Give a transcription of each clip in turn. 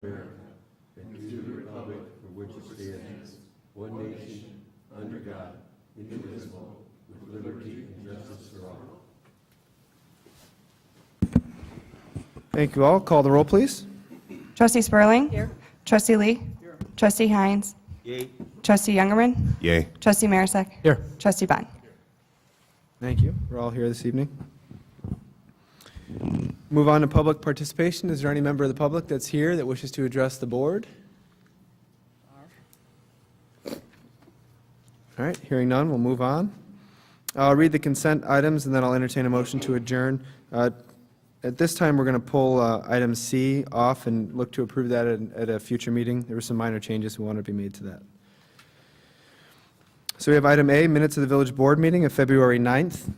America, and to the republic for which it stands, one nation, under God, indivisible, with liberty and justice for all. Thank you all. Call the roll, please. Trustee Spurling. Here. Trustee Lee. Here. Trustee Hines. Yay. Trustee Youngerman. Yay. Trustee Marisak. Here. Trustee Bond. Thank you. We're all here this evening. Move on to public participation. Is there any member of the public that's here that wishes to address the board? All right, hearing none, we'll move on. I'll read the consent items and then I'll entertain a motion to adjourn. At this time, we're going to pull item C off and look to approve that at a future meeting. There were some minor changes we want to be made to that. So we have item A, minutes of the village board meeting of February 9th,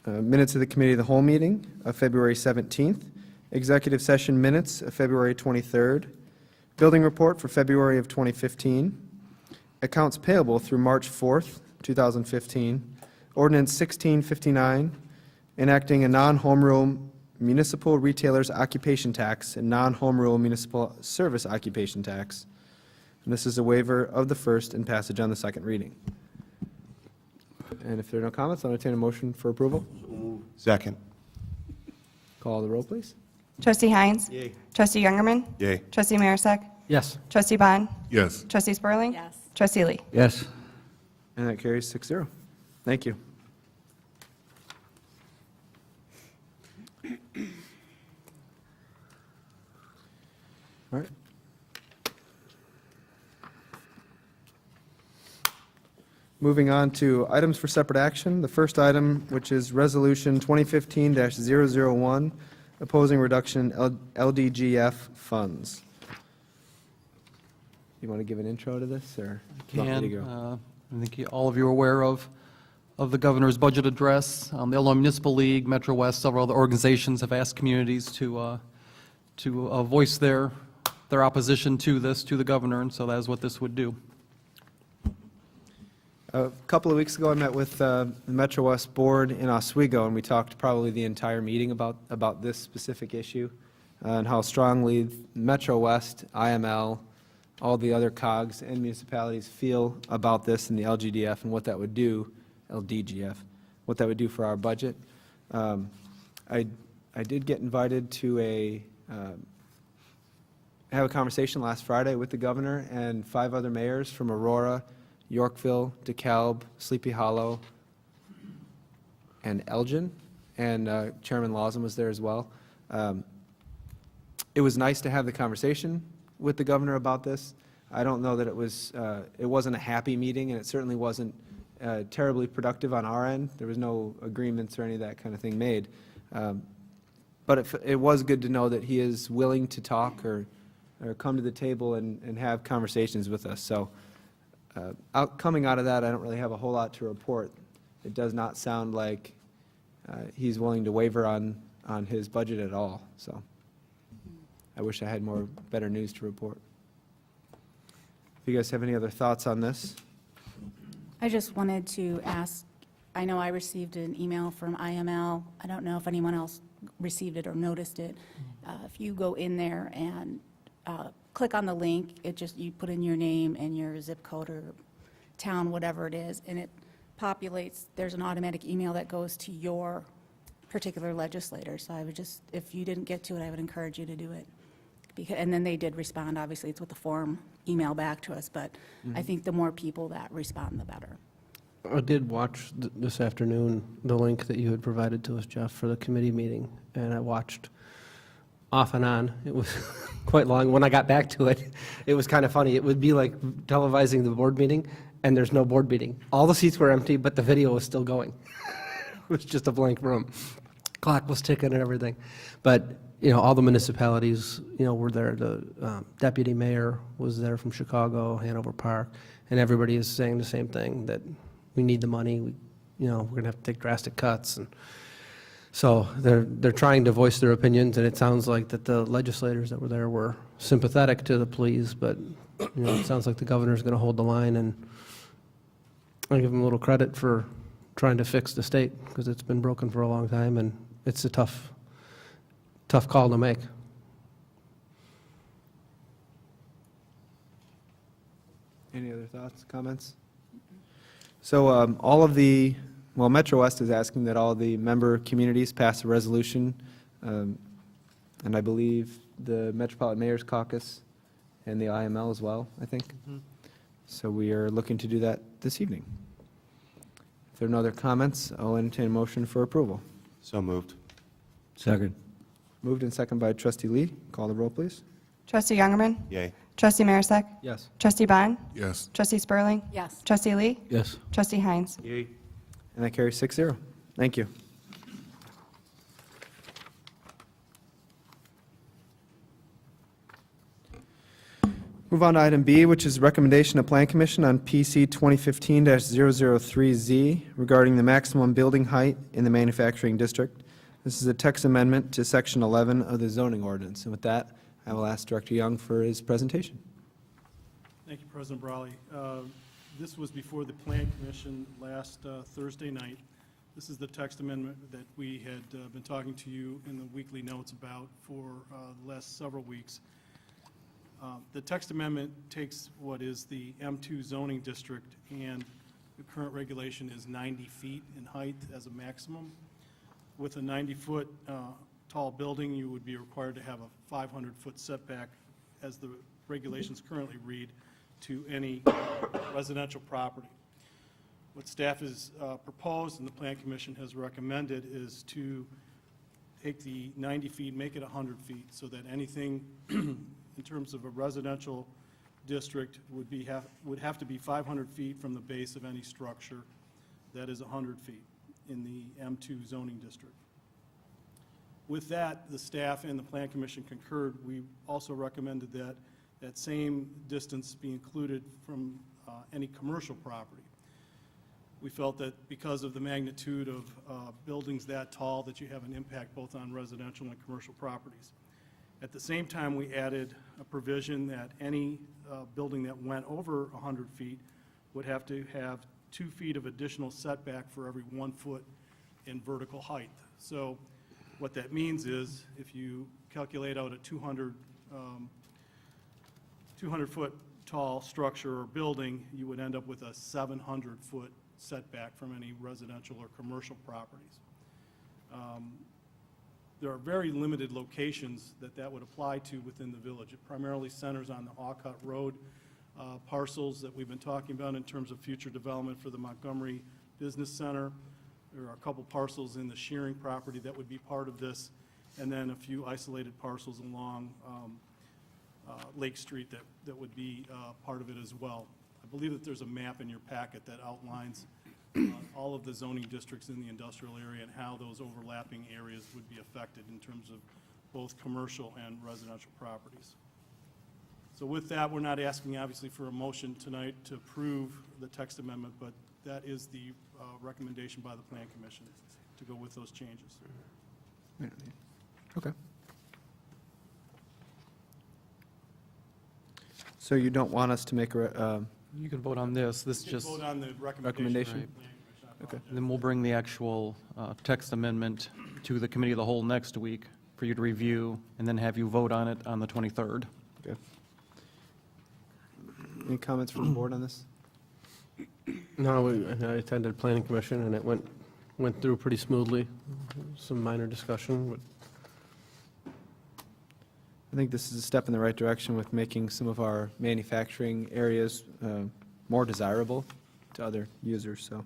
minutes of the committee of the whole meeting of February 17th, executive session minutes of February 23rd, building report for February of 2015, accounts payable through March 4th, 2015, ordinance 1659, enacting a non-home rule municipal retailers occupation tax and non-home rule municipal service occupation tax. And this is a waiver of the first and passage on the second reading. And if there are no comments, I'll entertain a motion for approval. Second. Call the roll, please. Trustee Hines. Yay. Trustee Youngerman. Yay. Trustee Marisak. Yes. Trustee Bond. Yes. Trustee Spurling. Yes. Trustee Lee. Yes. And that carries 6-0. Thank you. All right. Moving on to items for separate action. The first item, which is Resolution 2015-001, opposing reduction in LDGF funds. You want to give an intro to this, or you want me to go? I think all of you are aware of the governor's budget address. The Illinois Municipal League, Metro West, several other organizations have asked communities to voice their opposition to this, to the governor, and so that is what this would do. A couple of weeks ago, I met with the Metro West Board in Oswego, and we talked probably the entire meeting about this specific issue and how strongly Metro West, IML, all the other COGs and municipalities feel about this and the LGDF and what that would do, LDGF, what that would do for our budget. I did get invited to have a conversation last Friday with the governor and 5 other mayors from Aurora, Yorkville, DeKalb, Sleepy Hollow, and Elgin, and Chairman Lawson was there as well. It was nice to have the conversation with the governor about this. I don't know that it wasn't a happy meeting, and it certainly wasn't terribly productive on our end. There was no agreements or any of that kind of thing made. But it was good to know that he is willing to talk or come to the table and have conversations with us. So coming out of that, I don't really have a whole lot to report. It does not sound like he's willing to waver on his budget at all. So I wish I had better news to report. If you guys have any other thoughts on this? I just wanted to ask, I know I received an email from IML. I don't know if anyone else received it or noticed it. If you go in there and click on the link, you put in your name and your zip code or town, whatever it is, and it populates. There's an automatic email that goes to your particular legislator. So I would just, if you didn't get to it, I would encourage you to do it. And then they did respond. Obviously, it's with the form email back to us, but I think the more people that respond, the better. I did watch this afternoon the link that you had provided to us, Jeff, for the committee meeting, and I watched off and on. It was quite long. When I got back to it, it was kind of funny. It would be like televising the board meeting, and there's no board meeting. All the seats were empty, but the video was still going. It was just a blank room. Clock was ticking and everything. But, all the municipalities, were there. The deputy mayor was there from Chicago, Hanover Park, and everybody is saying the same thing, that we need the money. We're going to have to take drastic cuts. And so they're trying to voice their opinions, and it sounds like that the legislators that were there were sympathetic to the pleas, but it sounds like the governor's going to hold the line, and I give him a little credit for trying to fix the state, because it's been broken for a long time, and it's a tough call to make. Any other thoughts, comments? So Metro West is asking that all the member communities pass a resolution, and I believe the Metropolitan Mayor's Caucus and the IML as well, I think. So we are looking to do that this evening. If there are no other comments, I'll entertain a motion for approval. So moved. Second. Moved and second by trustee Lee. Call the roll, please. Trustee Youngerman. Yay. Trustee Marisak. Yes. Trustee Bond. Yes. Trustee Spurling. Yes. Trustee Lee. Yes. Trustee Heinz. Yay. And that carries 6-0. Thank you. Move on to item B, which is recommendation of Plan Commission on PC 2015-003Z regarding the maximum building height in the manufacturing district. This is a text amendment to Section 11 of the zoning ordinance. And with that, I will ask Director Young for his presentation. Thank you, President Brawley. This was before the Plan Commission last Thursday night. This is the text amendment that we had been talking to you in the weekly notes about for the last several weeks. The text amendment takes what is the M2 zoning district, and the current regulation is 90 feet in height as a maximum. With a 90-foot tall building, you would be required to have a 500-foot setback, as the regulations currently read, to any residential property. What staff has proposed and the Plan Commission has recommended is to take the 90 feet, make it 100 feet, so that anything in terms of a residential district would have to be 500 feet from the base of any structure that is 100 feet in the M2 zoning district. With that, the staff and the Plan Commission concurred. We also recommended that that same distance be included from any commercial property. We felt that because of the magnitude of buildings that tall, that you have an impact both on residential and commercial properties. At the same time, we added a provision that any building that went over 100 feet would have to have 2 feet of additional setback for every 1 foot in vertical height. So what that means is, if you calculate out a 200-foot tall structure or building, you would end up with a 700-foot setback from any residential or commercial properties. There are very limited locations that would apply to within the village. It primarily centers on the Alcott Road parcels that we've been talking about in terms of future development for the Montgomery Business Center. There are a couple parcels in the Shearing property that would be part of this, and then a few isolated parcels along Lake Street that would be part of it as well. I believe that there's a map in your packet that outlines all of the zoning districts in the industrial area and how those overlapping areas would be affected in terms of both commercial and residential properties. So with that, we're not asking, obviously, for a motion tonight to approve the text amendment, but that is the recommendation by the Plan Commission to go with those changes. Okay. So you don't want us to make a, You can vote on this. This You can just, vote on the recommendation. Recommendation. by the Plan Commission. I Okay. apologize. then we'll bring the actual text amendment to the committee of the whole next week for you to review, and then have you vote on it on the 23rd. okay. Any comments from the board on this? No, I attended Planning Commission, and it went through pretty smoothly. Some minor discussion, but I think this is a step in the right direction with making some of our manufacturing areas more desirable to other users, so.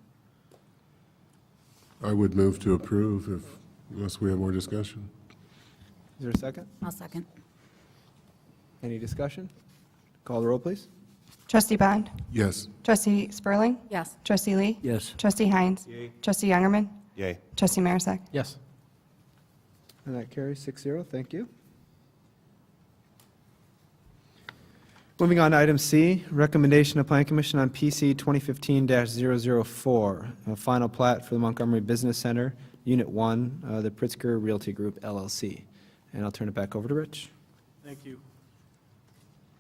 I would move to approve unless we have more discussion. Is there a second? I'll second. Any discussion? Call the roll, please. Trustee Bond. Yes. Trustee Spurling. Yes. Trustee Lee. Yes. Trustee Heinz. Trustee Youngerman. Yay. Trustee Marisak. yes. And that carries 6-0. Thank you. Moving on to item C, recommendation of Plan Commission on PC 2015-004, a final plat for the Montgomery Business Center, Unit 1, the Pritzker Realty Group LLC. And I'll turn it back over to Rich. Thank you.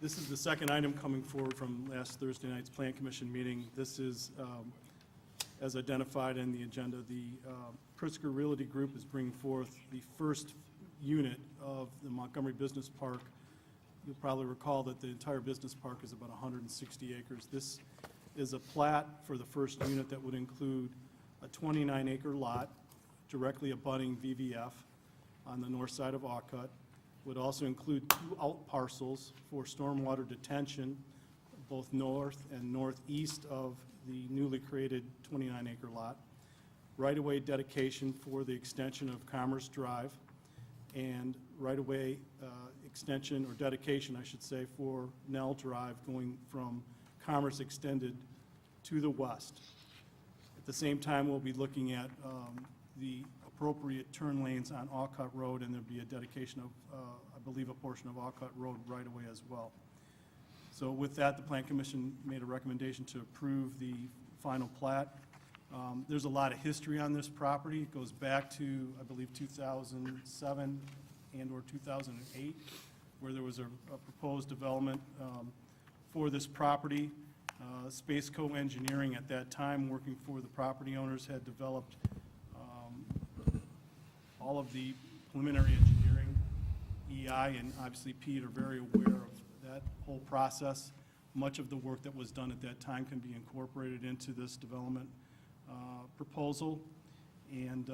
This is the second item coming forward from last Thursday night's Plan Commission meeting. This is, as identified in the agenda, the Pritzker Realty Group is bringing forth the first unit of the Montgomery Business Park you'll probably recall that the entire business park is about 160 acres. This is a plat for the first unit that would include a 29-acre lot directly abutting VVF on the north side of Aucut. Would also include 2 out parcels for stormwater detention, both north and northeast of the newly created 29-acre lot. Right-of-way dedication for the extension of Commerce Drive, and right-of-way extension, or dedication, I should say, for Nell Drive going from Commerce extended to the west. At the same time, we'll be looking at the appropriate turn lanes on Aucut Road, and there'll be a dedication of, I believe, a portion of Aucut Road right-of-way as well. So with that, the Plan Commission made a recommendation to approve the final plat. There's a lot of history on this property. It goes back to, I believe, 2007 and/or 2008, where there was a proposed development for this property. Spaceco Engineering at that time, working for the property owners, had developed all of the preliminary engineering. EI and obviously Pete are very aware of that whole process. Much of the work that was done at that time can be incorporated into this development proposal. And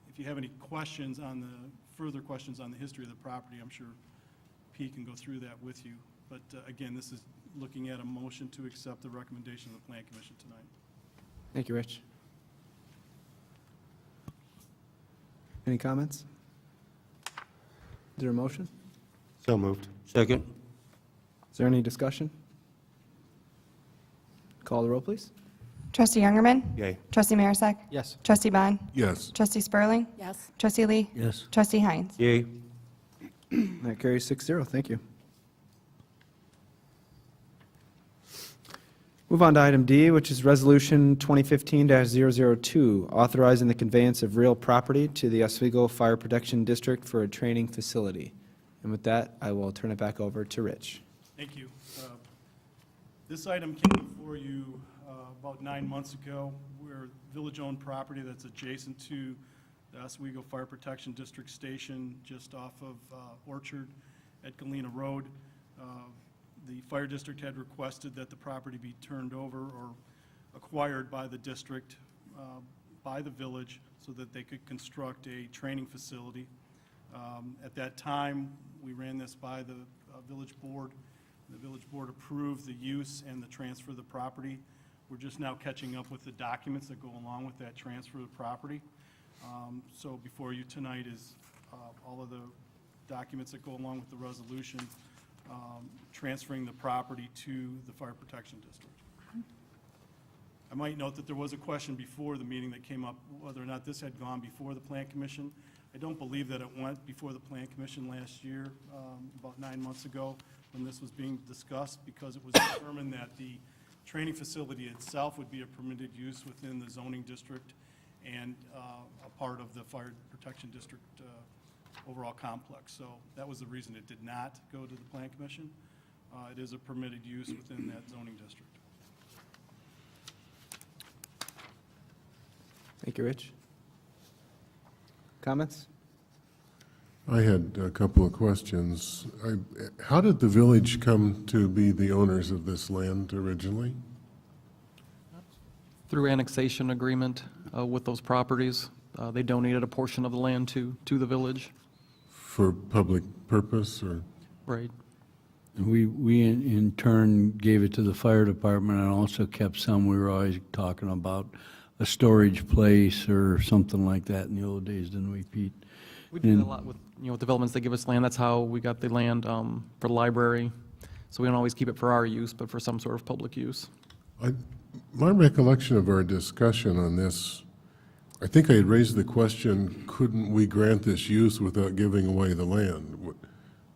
if you have any questions on further questions on the history of the property, I'm sure Pete can go through that with you. But again, this is looking at a motion to accept the recommendation of the Plan Commission tonight. Thank you, Rich. Any comments? Is there a motion? So moved. Second. Is there any discussion? Call the roll, please. Trustee Youngerman. Yay. Trustee Marisak. Yes. Trustee Bond. Yes. Trustee Spurling. Yes. Trustee Lee. Yes. Trustee Heinz. Yay. That carries 6-0. Thank you. Move on to item D, which is Resolution 2015-002, authorizing the conveyance of real property to the Oswego Fire Protection District for a training facility. And with that, I will turn it back over to Rich. Thank you. This item came before you about 9 months ago, where village-owned property that's adjacent to the Oswego Fire Protection District Station, just off of Orchard at Galena Road. The fire district had requested that the property be turned over or acquired by the district, by the village, so that they could construct a training facility. At that time, we ran this by the village board. The village board approved the use and the transfer of the property. We're just now catching up with the documents that go along with that transfer of property. So before you tonight is all of the documents that go along with the resolution, transferring the property to the Fire Protection District. I might note that there was a question before the meeting that came up, whether or not this had gone before the Plan Commission. I don't believe that it went before the Plan Commission last year, about 9 months ago, when this was being discussed, because it was determined that the training facility itself would be a permitted use within the zoning district and a part of the Fire Protection District overall complex. So that was the reason it did not go to the Plan Commission. It is a permitted use within that zoning district. Thank you, Rich. Comments? I had a couple of questions. How did the village come to be the owners of this land originally? Through annexation agreement with those properties, they donated a portion of the land to the village. For public purpose, or? Right. We in turn gave it to the fire department and also kept some. We were always talking about a storage place or something like that in the old days, didn't we, Pete? We did a lot with, developments that give us land. That's how we got the land for the library. So we don't always keep it for our use, but for some sort of public use. My recollection of our discussion on this, I think I had raised the question, couldn't we grant this use without giving away the land?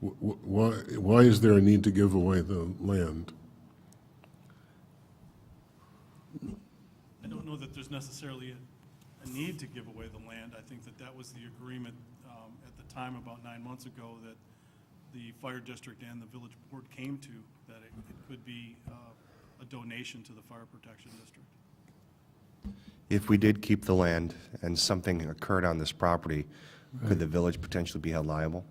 Why is there a need to give away the land? I don't know that there's necessarily a need to give away the land. I think that that was the agreement at the time, about 9 months ago, that the fire district and the village board came to, that it could be a donation to the fire protection district. If we did keep the land and something occurred on this property, could the village potentially be held liable?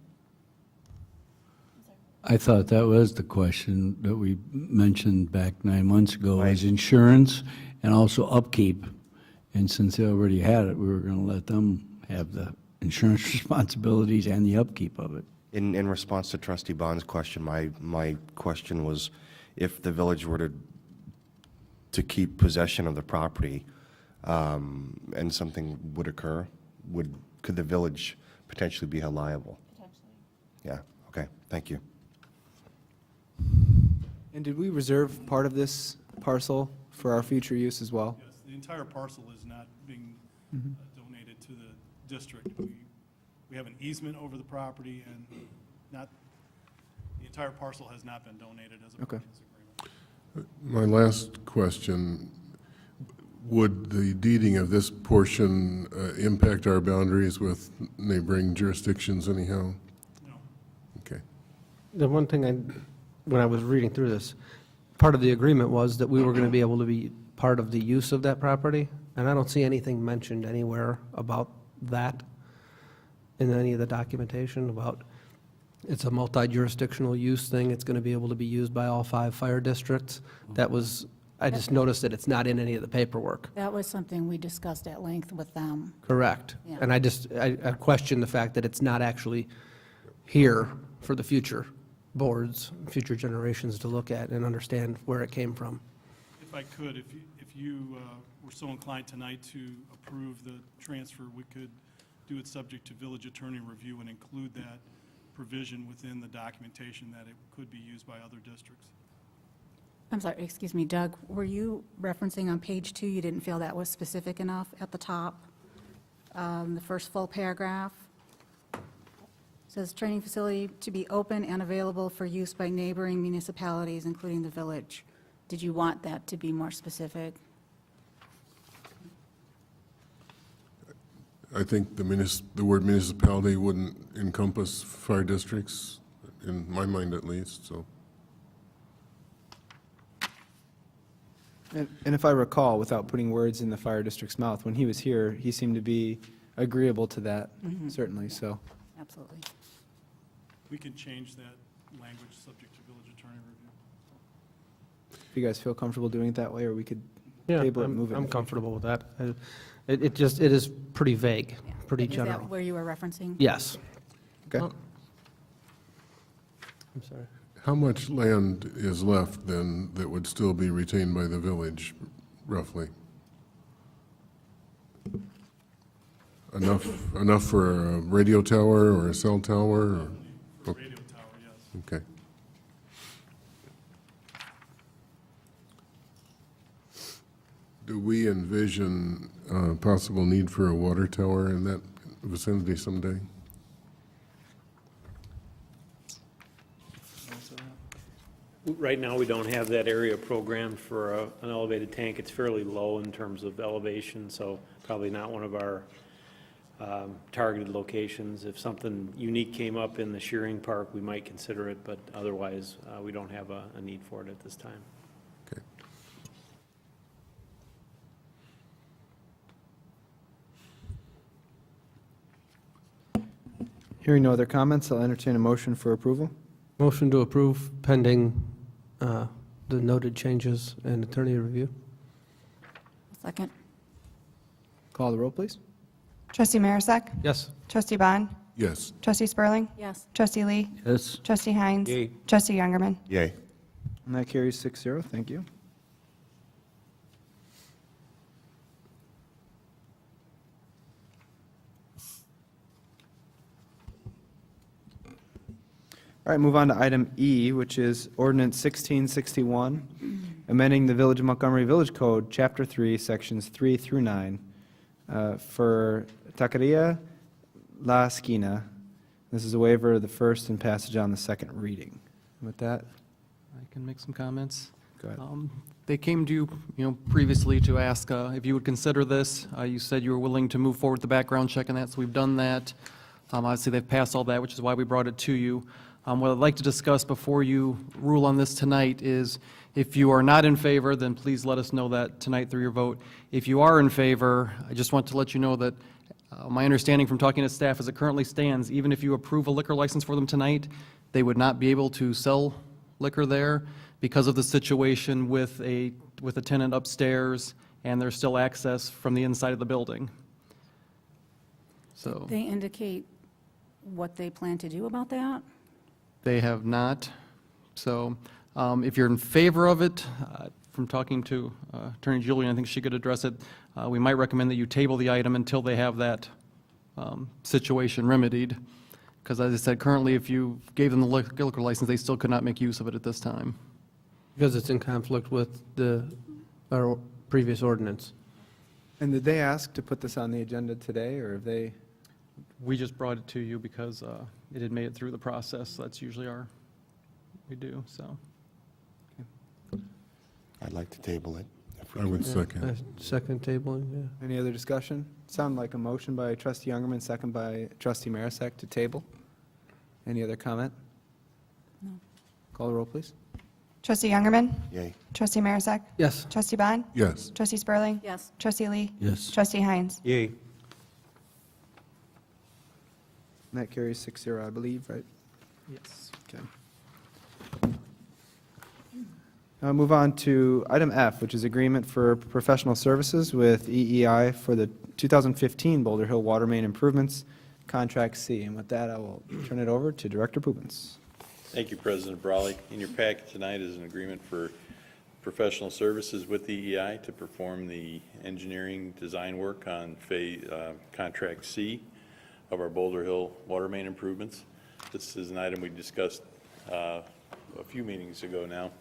I thought that was the question that we mentioned back 9 months ago, Right. is insurance and also upkeep. And since they already had it, we were going to let them have the insurance responsibilities and the upkeep of it. In response to Trustee Bond's question, my question was, if the village were to keep possession of the property, and something would occur, could the village potentially be held liable? Potentially. Yeah, okay, thank you. And did we reserve part of this parcel for our future use as well? Yes, the entire parcel is not being donated to the district. We have an easement over the property, and the entire parcel has not been donated as a part of this agreement. My last question, would the deeding of this portion impact our boundaries with neighboring jurisdictions anyhow? No. Okay. The one thing when I was reading through this, part of the agreement was that we were going to be able to be part of the use of that property, and I don't see anything mentioned anywhere about that in any of the documentation about it's a multi-jurisdictional use thing, it's going to be able to be used by all 5 fire districts. That was, I just noticed that it's not in any of the paperwork. That was something we discussed at length with them. Correct. Yeah. And I question the fact that it's not actually here for the future boards, future generations to look at and understand where it came from. If I could, if you were so inclined tonight to approve the transfer, we could do it subject to village attorney review and include that provision within the documentation that it could be used by other districts. I'm sorry, excuse me, Doug, were you referencing on page 2, you didn't feel that was specific enough at the top? The first full paragraph says, training facility to be open and available for use by neighboring municipalities, including the village. Did you want that to be more specific? I think the word municipality wouldn't encompass fire districts, in my mind at least, so. And if I recall, without putting words in the fire district's mouth, when he was here, he seemed to be agreeable to that, certainly, so. Absolutely. We can change that language subject to village attorney review. If you guys feel comfortable doing it that way, or we could Yeah, table it and move it. I'm comfortable with that. It is pretty vague, Yeah. pretty Is that general. where you were referencing? Yes. Okay. I'm sorry. How much land is left then that would still be retained by the village, roughly? Enough for a radio tower or a cell tower? Or? For radio tower, yes. Okay. Do we envision a possible need for a water tower in that vicinity someday? Right now, we don't have that area programmed for an elevated tank. It's fairly low in terms of elevation, so probably not one of our targeted locations. If something unique came up in the shearing park, we might consider it, but otherwise, we don't have a need for it at this time. Okay. Hearing no other comments, I'll entertain a motion for approval. Motion to approve pending the noted changes and attorney review. Second? Call the roll, please. Trustee Marisak? Yes. Trustee Bond? Yes. Trustee Spurling? Yes. Trustee Lee? Yes, Trustee Heinz? Yay. Trustee Youngerman? Yay. And that carries 6-0. Thank you. All right, move on to item E, which is ordinance 1661, amending the Village of Montgomery Village Code, Chapter 3, Sections 3 through 9, for Taqueria La Esquina. This is a waiver of the first and passage on the second reading. With that, I can make some comments. go ahead. They came to you, previously to ask if you would consider this. You said you were willing to move forward with the background check on that, so we've done that. Obviously, they've passed all that, which is why we brought it to you. What I'd like to discuss before you rule on this tonight is, if you are not in favor, then please let us know that tonight through your vote. If you are in favor, I just want to let you know that My understanding from talking to staff as it currently stands, even if you approve a liquor license for them tonight, they would not be able to sell liquor there because of the situation with a tenant upstairs, and there's still access from the inside of the building. So They indicate what they plan to do about that? they have not. So if you're in favor of it, from talking to Attorney Julian, I think she could address it. We might recommend that you table the item until they have that situation remedied. Because as I said, currently, if you gave them the liquor license, they still could not make use of it at this time. Because it's in conflict with our previous ordinance. And did they ask to put this on the agenda today, or have they? We just brought it to you because it had made it through the process. That's usually we do, so. I'd like to table it. if we I would can. second. Second tabling, yeah. Any other discussion? Sound like a motion by trustee Youngerman, second by trustee Marisak to table. Any other comment? No. Call the roll, please. Trustee Youngerman. Yay. Trustee Marisak. Yes. Trustee Bond. Yes. Trustee Spurling. Yes. Trustee Lee. Yes. Trustee Heinz. Yay. And that carries 6-0, I believe, right? Yes. Okay. Now move on to item F, which is agreement for professional services with EEI for the 2015 Boulder Hill Water Main Improvements, Contract C. And with that, I will turn it over to Director Poopens. Thank you, President Brawley. In your packet tonight is an agreement for professional services with the EEI to perform the engineering design work on Contract C of our Boulder Hill water main improvements. This is an item we discussed a few meetings ago now.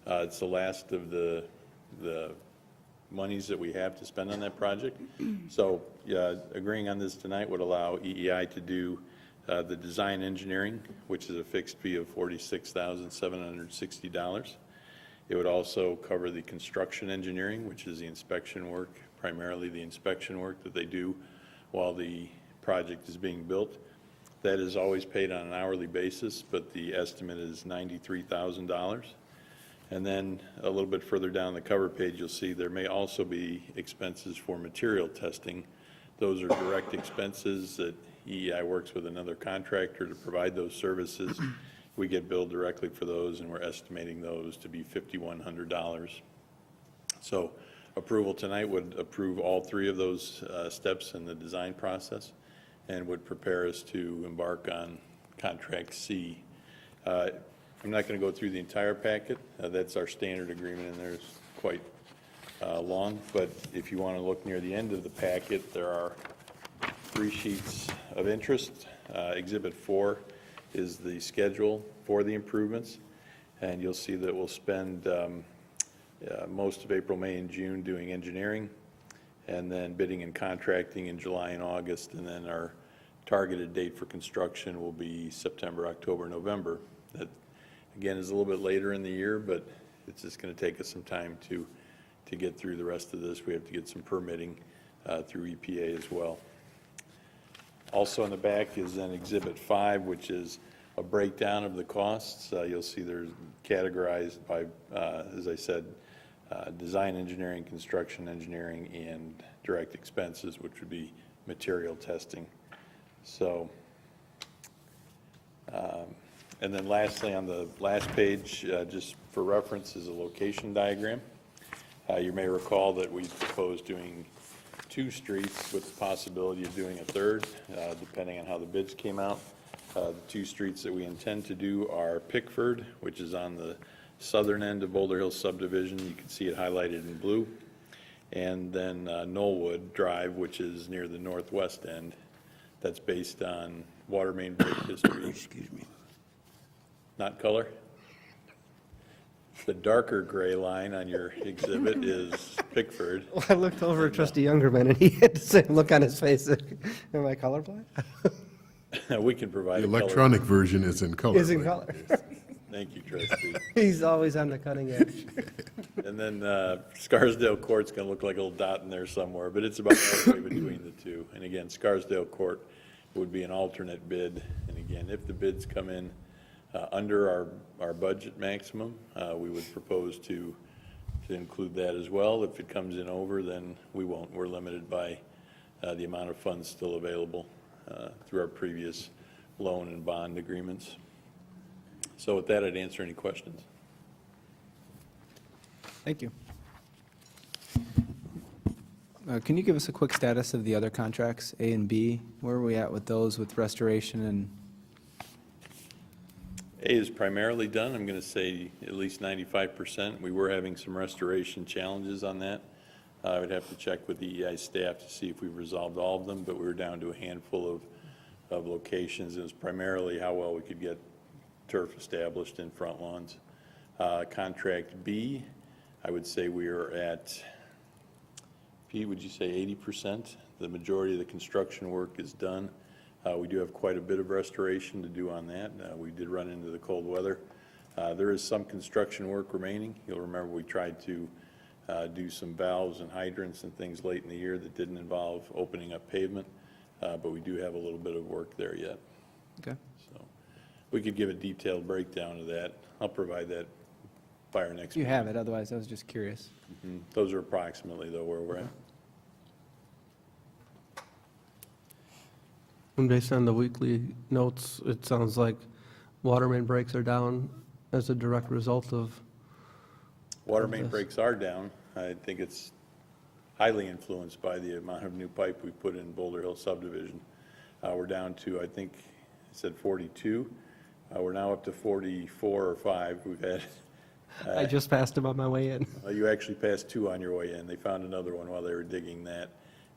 It's the last of the monies that we have to spend on that project. So agreeing on this tonight would allow EEI to do the design engineering, which is a fixed fee of $46,760. It would also cover the construction engineering, which is the inspection work, primarily the inspection work that they do while the project is being built. That is always paid on an hourly basis, but the estimate is $93,000. And then a little bit further down the cover page, you'll see there may also be expenses for material testing. Those are direct expenses that EEI works with another contractor to provide those services. We get billed directly for those, and we're estimating those to be $5,100. So approval tonight would approve all three of those steps in the design process and would prepare us to embark on Contract C. I'm not going to go through the entire packet. That's our standard agreement, and there's quite long. But if you want to look near the end of the packet, there are 3 sheets of interest. Exhibit 4 is the schedule for the improvements, and you'll see that we'll spend most of April, May, and June doing engineering, and then bidding and contracting in July and August, and then our targeted date for construction will be September, October, November. That, again, is a little bit later in the year, but it's just going to take us some time to get through the rest of this. We have to get some permitting through EPA as well. Also in the back is then Exhibit 5, which is a breakdown of the costs. You'll see they're categorized by, as I said, design engineering, construction engineering, and direct expenses, which would be material testing. So, and then lastly, on the last page, just for reference, is a location diagram. You may recall that we proposed doing 2 streets with the possibility of doing a third, depending on how the bids came out. The 2 streets that we intend to do are Pickford, which is on the southern end of Boulder Hill subdivision. You can see it highlighted in blue. And then Knollwood Drive, which is near the northwest end. That's based on water main break history. Excuse me. Not color? The darker gray line on your exhibit is Pickford. Well, I looked over at trustee Youngerman, and he had the same look on his face. Am I colorblind? We can provide The a color. electronic version is in color. Is in right? color. Thank you, trustee. He's always on the cutting edge. And then Scarsdale Court's going to look like a little dot in there somewhere, but it's about halfway between the two. And again, Scarsdale Court would be an alternate bid. And again, if the bids come in under our budget maximum, we would propose to include that as well. If it comes in over, then we won't. We're limited by the amount of funds still available through our previous loan and bond agreements. So with that, I'd answer any questions. Thank you. Can you give us a quick status of the other contracts, A and B? Where are we at with those, with restoration and, A is primarily done, I'm going to say at least 95%. We were having some restoration challenges on that. I would have to check with the EI staff to see if we've resolved all of them, but we were down to a handful of locations. It was primarily how well we could get turf established in front lawns. Contract B, I would say we are at, Pete, would you say 80%? The majority of the construction work is done. We do have quite a bit of restoration to do on that. We did run into the cold weather. There is some construction work remaining. You'll remember we tried to do some valves and hydrants and things late in the year that didn't involve opening up pavement, but we do have a little bit of work there yet. okay? So we could give a detailed breakdown of that. I'll provide that by our next You meeting. have it, otherwise I was just curious. Those are approximately, though, where we're at. And based on the weekly notes, it sounds like water main breaks are down as a direct result of, Water main Yes. breaks are down. I think it's highly influenced by the amount of new pipe we put in Boulder Hill subdivision. We're down to, I think, it said 42. We're now up to 44 or 5. We've had, I just passed them on my way in. you actually passed 2 on your way in. They found another one while they were digging that.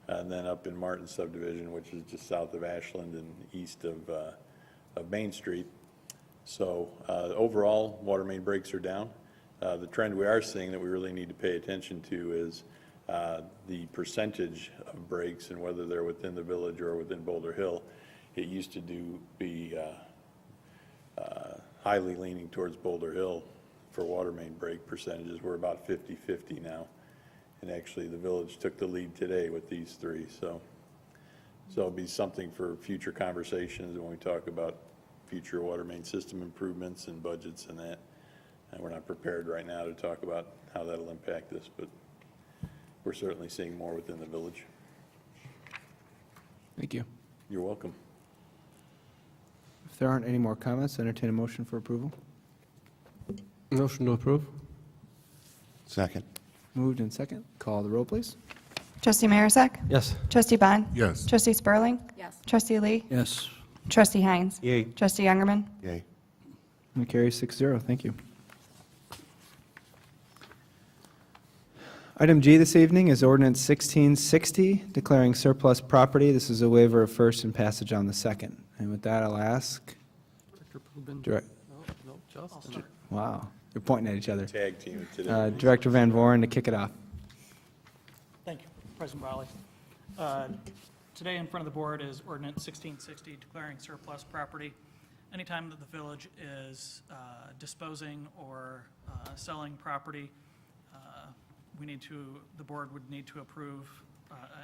And then up in Martin subdivision, which is just south of Ashland and east of Main Street. So overall, water main breaks are down. The trend we are seeing that we really need to pay attention to is the percentage of breaks and whether they're within the village or within Boulder Hill. It used to be highly leaning towards Boulder Hill for water main break percentages. We're about 50-50 now. And actually, the village took the lead today with these 3. So it'll be something for future conversations when we talk about future water main system improvements and budgets and that. And we're not prepared right now to talk about how that'll impact us, but we're certainly seeing more within the village. Thank you. You're welcome. If there aren't any more comments, entertain a motion for approval. Motion to approve? Second. Moved and second. Call the roll, please. Trustee Marisak? Yes. Trustee Bond? Yes. Trustee Spurling? Yes. Trustee Lee? Yes. Trustee Heinz? Yay. Trustee Youngerman? Yay. And it carries 6-0. Thank you. Item G this evening is ordinance 1660, declaring surplus property. This is a waiver of first and passage on the second. And with that, I'll ask, Director Poobin? Direct, No, Justin. wow, you're pointing at each other. Tag team it today. Director Van Voren to kick it off. Thank you, President Brawley. Today in front of the board is ordinance 1660, declaring surplus property. Anytime that the village is disposing or selling property, the board would need to approve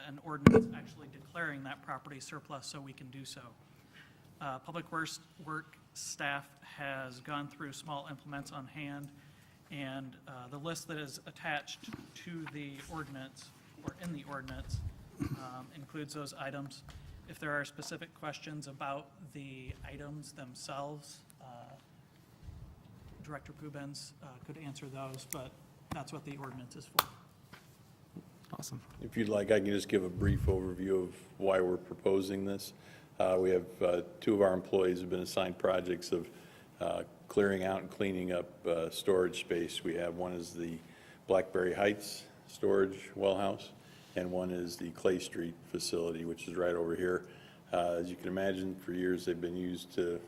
an ordinance actually declaring that property surplus so we can do so. Public Works staff has gone through small implements on hand, and the list that is attached to the ordinance, or in the ordinance, includes those items. If there are specific questions about the items themselves, Director Poobens could answer those, but that's what the ordinance is for. Awesome. If you'd like, I can just give a brief overview of why we're proposing this. We have 2 of our employees have been assigned projects of clearing out and cleaning up storage space. We have one is the Blackberry Heights storage well house, and one is the Clay Street facility, which is right over here. As you can imagine, for years they've been used to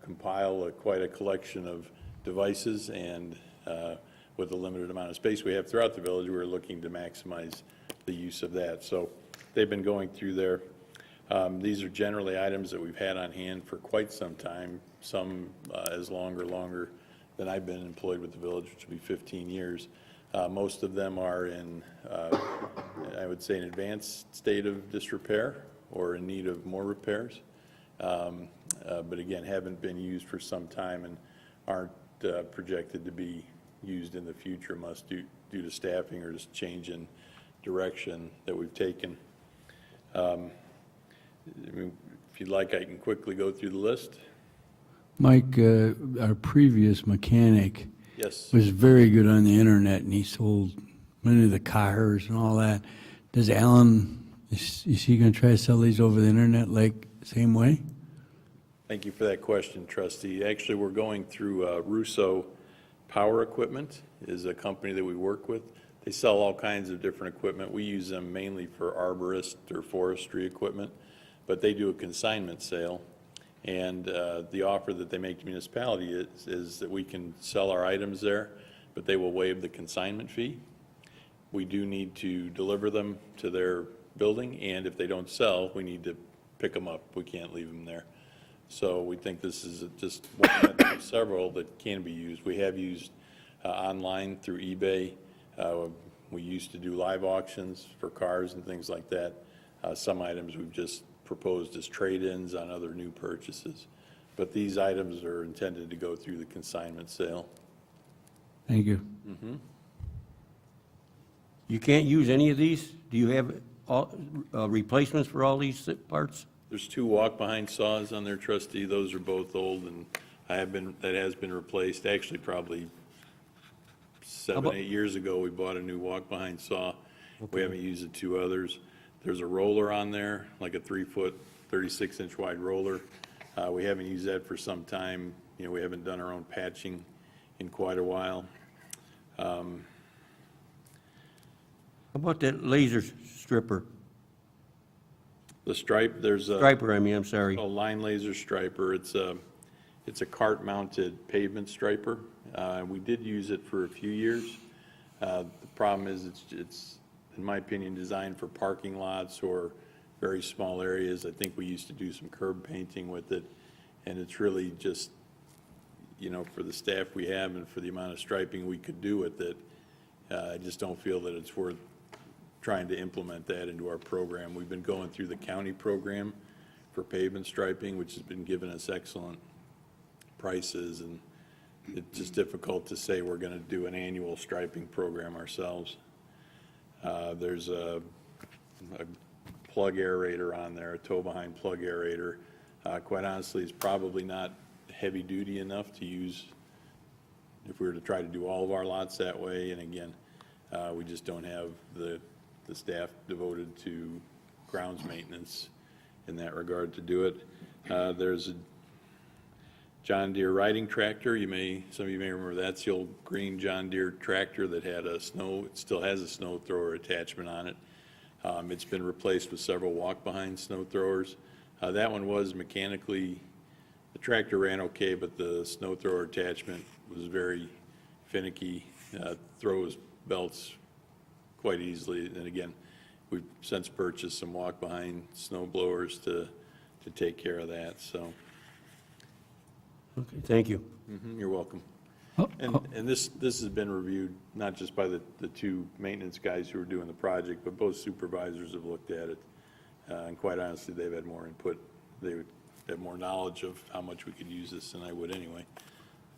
compile quite a collection of devices, and with the limited amount of space we have throughout the village, we're looking to maximize the use of that. So they've been going through there. These are generally items that we've had on hand for quite some time, some as longer than I've been employed with the village, which will be 15 years. Most of them are in, I would say, an advanced state of disrepair or in need of more repairs. But again, haven't been used for some time and aren't projected to be used in the future, due to staffing or just change in direction that we've taken. I mean, if you'd like, I can quickly go through the list. Mike, our previous mechanic Yes. was very good on the internet, and he sold many of the cars and all that. Does Alan, is he going to try to sell these over the internet like same way? Thank you for that question, trustee. Actually, we're going through Russo Power Equipment is a company that we work with. They sell all kinds of different equipment. We use them mainly for arborist or forestry equipment, but they do a consignment sale. And the offer that they make to municipality is that we can sell our items there, but they will waive the consignment fee. We do need to deliver them to their building, and if they don't sell, we need to pick them up. We can't leave them there. So we think this is just one of several that can be used. We have used online through eBay. We used to do live auctions for cars and things like that. Some items we've just proposed as trade-ins on other new purchases. But these items are intended to go through the consignment sale. Thank you. You can't use any of these? Do you have all, replacements for all these parts? There's 2 walk-behind saws on there, trustee. Those are both old, and that has been replaced. Actually, probably 7, 8 years ago, we bought a new walk-behind saw. We haven't used the 2 others. There's a roller on there, like a 3-foot, 36-inch wide roller. We haven't used that for some time. You know, we haven't done our own patching in quite a while. How about that laser stripper? The stripe, there's a Striper, I mean, I'm sorry. line laser striper. It's a cart-mounted pavement striper. We did use it for a few years. The problem is it's, in my opinion, designed for parking lots or very small areas. I think we used to do some curb painting with it, and it's really just, you know, for the staff we have and for the amount of striping we could do with it, I just don't feel that it's worth trying to implement that into our program. We've been going through the county program for pavement striping, which has been giving us excellent prices, and it's just difficult to say we're going to do an annual striping program ourselves. There's a plug aerator on there, a tow-behind plug aerator. Quite honestly, it's probably not heavy-duty enough to use if we were to try to do all of our lots that way. And again, we just don't have the staff devoted to grounds maintenance in that regard to do it. There's a John Deere riding tractor. Some of you may remember that's the old green John Deere tractor that had it still has a snow thrower attachment on it. It's been replaced with several walk-behind snow throwers. That one was mechanically, the tractor ran okay, but the snow thrower attachment was very finicky, throws belts quite easily. And again, we've since purchased some walk-behind snow blowers to take care of that, so. Okay, thank you. You're welcome. Oh, And this has been reviewed, not just by the 2 maintenance guys who are doing the project, but both supervisors have looked at it. And quite honestly, they've had more input. They would have more knowledge of how much we could use this than I would anyway.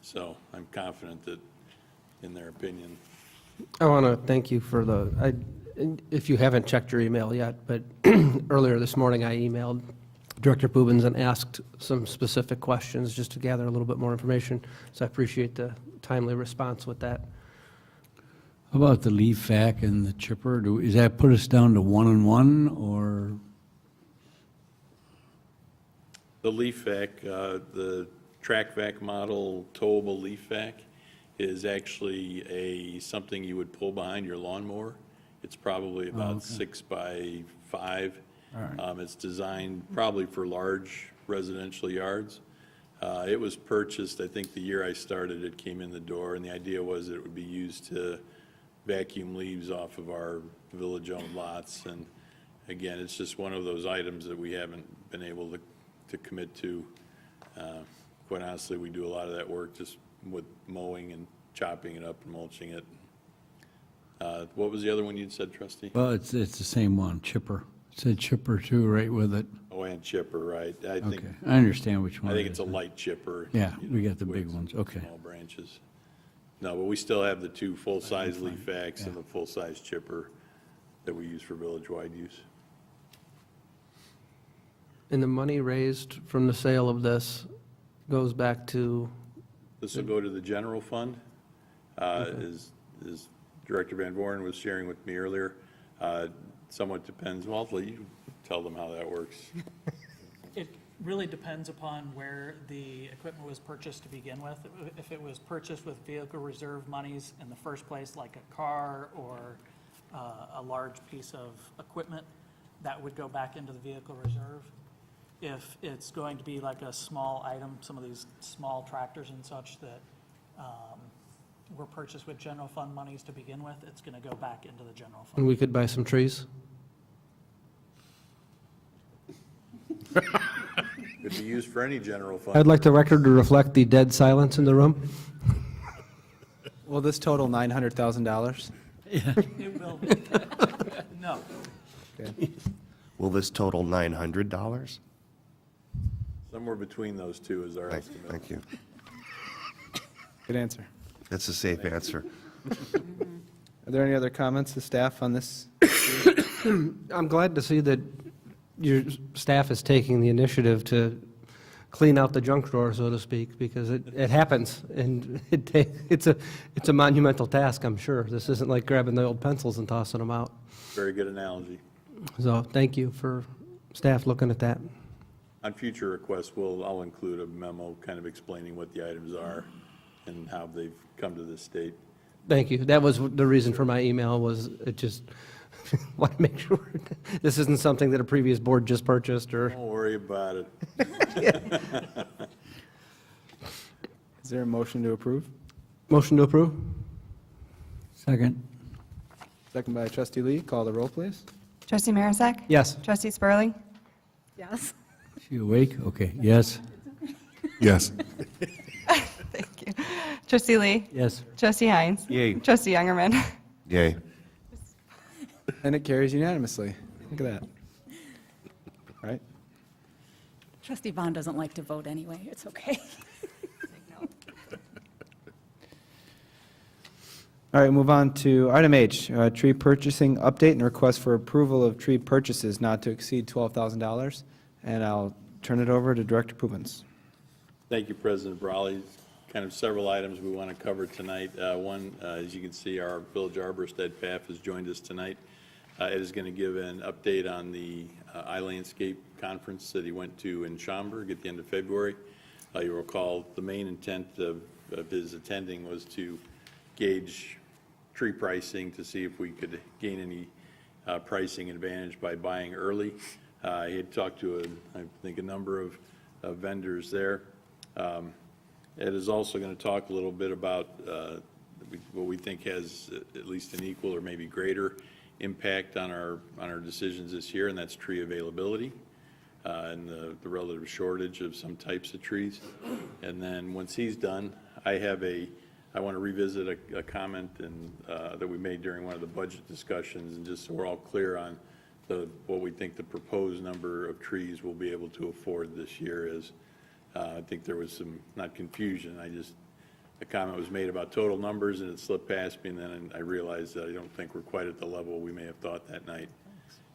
So I'm confident that, in their opinion. I want to thank you for if you haven't checked your email yet, but earlier this morning I emailed Director Boobens and asked some specific questions just to gather a little bit more information. So I appreciate the timely response with that. How about the leaf vac and the chipper? Is that put us down to 1 and 1, or? The leaf vac, the track vac model towable leaf vac is actually something you would pull behind your lawnmower. It's probably about 6 by 5. All right. It's designed probably for large residential yards. It was purchased, I think the year I started, it came in the door, and the idea was that it would be used to vacuum leaves off of our village-owned lots. And again, it's just one of those items that we haven't been able to commit to. Quite honestly, we do a lot of that work just with mowing and chopping it up and mulching it. What was the other one you'd said, trustee? Well, it's the same one, chipper. It said chipper too, right with it? Oh, and chipper, right. I think, Okay, I understand which one I think it it's a is. light chipper. Yeah, you we know, got the big with ones, okay. Small branches. No, but we still have the 2 full-size leaf vacs and the full-size chipper that we use for village-wide use. And the money raised from the sale of this goes back to, This will go to the general fund. As Director Van Voren was sharing with me earlier, somewhat depends, well, I'll let you tell them how that works. It really depends upon where the equipment was purchased to begin with. If it was purchased with vehicle reserve monies in the first place, like a car or a large piece of equipment, that would go back into the vehicle reserve. If it's going to be like a small item, some of these small tractors and such that were purchased with general fund monies to begin with, it's going to go back into the general fund. and we could buy some trees? Could be used for any general fund. I'd like the record to reflect the dead silence in the room. Will this total $900,000? It will be. No. Okay. Will this total $900? Somewhere between those two is our estimate. Thank you. Good answer. That's a safe answer. Are there any other comments to staff on this? I'm glad to see that your staff is taking the initiative to clean out the junk drawer, so to speak, because it happens, and it's a monumental task, I'm sure. This isn't like grabbing the old pencils and tossing them out. Very good analogy. So thank you for staff looking at that. On future requests, I'll include a memo kind of explaining what the items are and how they've come to this state. Thank you. That was the reason for my email, was it just want to make sure this isn't something that a previous board just purchased, or... Don't worry about it. Is there a motion to approve? Motion to approve? Second. Second by trustee Lee. Call the roll, please. Trustee Marisak? Yes. Trustee Spurling? Yes. She awake? Okay, yes. Yes. Thank you. Trustee Lee? Yes. Trustee Hines? Yay. Trustee Youngerman? Yay. And it carries unanimously. Look at that. All right. Trustee Bond doesn't like to vote anyway. It's okay. All right, move on to item H, tree purchasing update and request for approval of tree purchases not to exceed $12,000. And I'll turn it over to Director Poopins. Thank you, President Brawley. Kind of several items we want to cover tonight. One, as you can see, our village arborist, Ed Pfaff, has joined us tonight. Ed is going to give an update on the iLandscape conference that he went to in Schaumburg at the end of February. You'll recall the main intent of his attending was to gauge tree pricing to see if we could gain any pricing advantage by buying early. He had talked to, I think, a number of vendors there. Ed is also going to talk a little bit about what we think has at least an equal or maybe greater impact on our decisions this year, and that's tree availability and the relative shortage of some types of trees. And then once he's done, I want to revisit a comment that we made during one of the budget discussions, and just so we're all clear on what we think the proposed number of trees we'll be able to afford this year is. I think there was some, not confusion, a comment was made about total numbers, and it slipped past me, and then I realized that I don't think we're quite at the level we may have thought that night.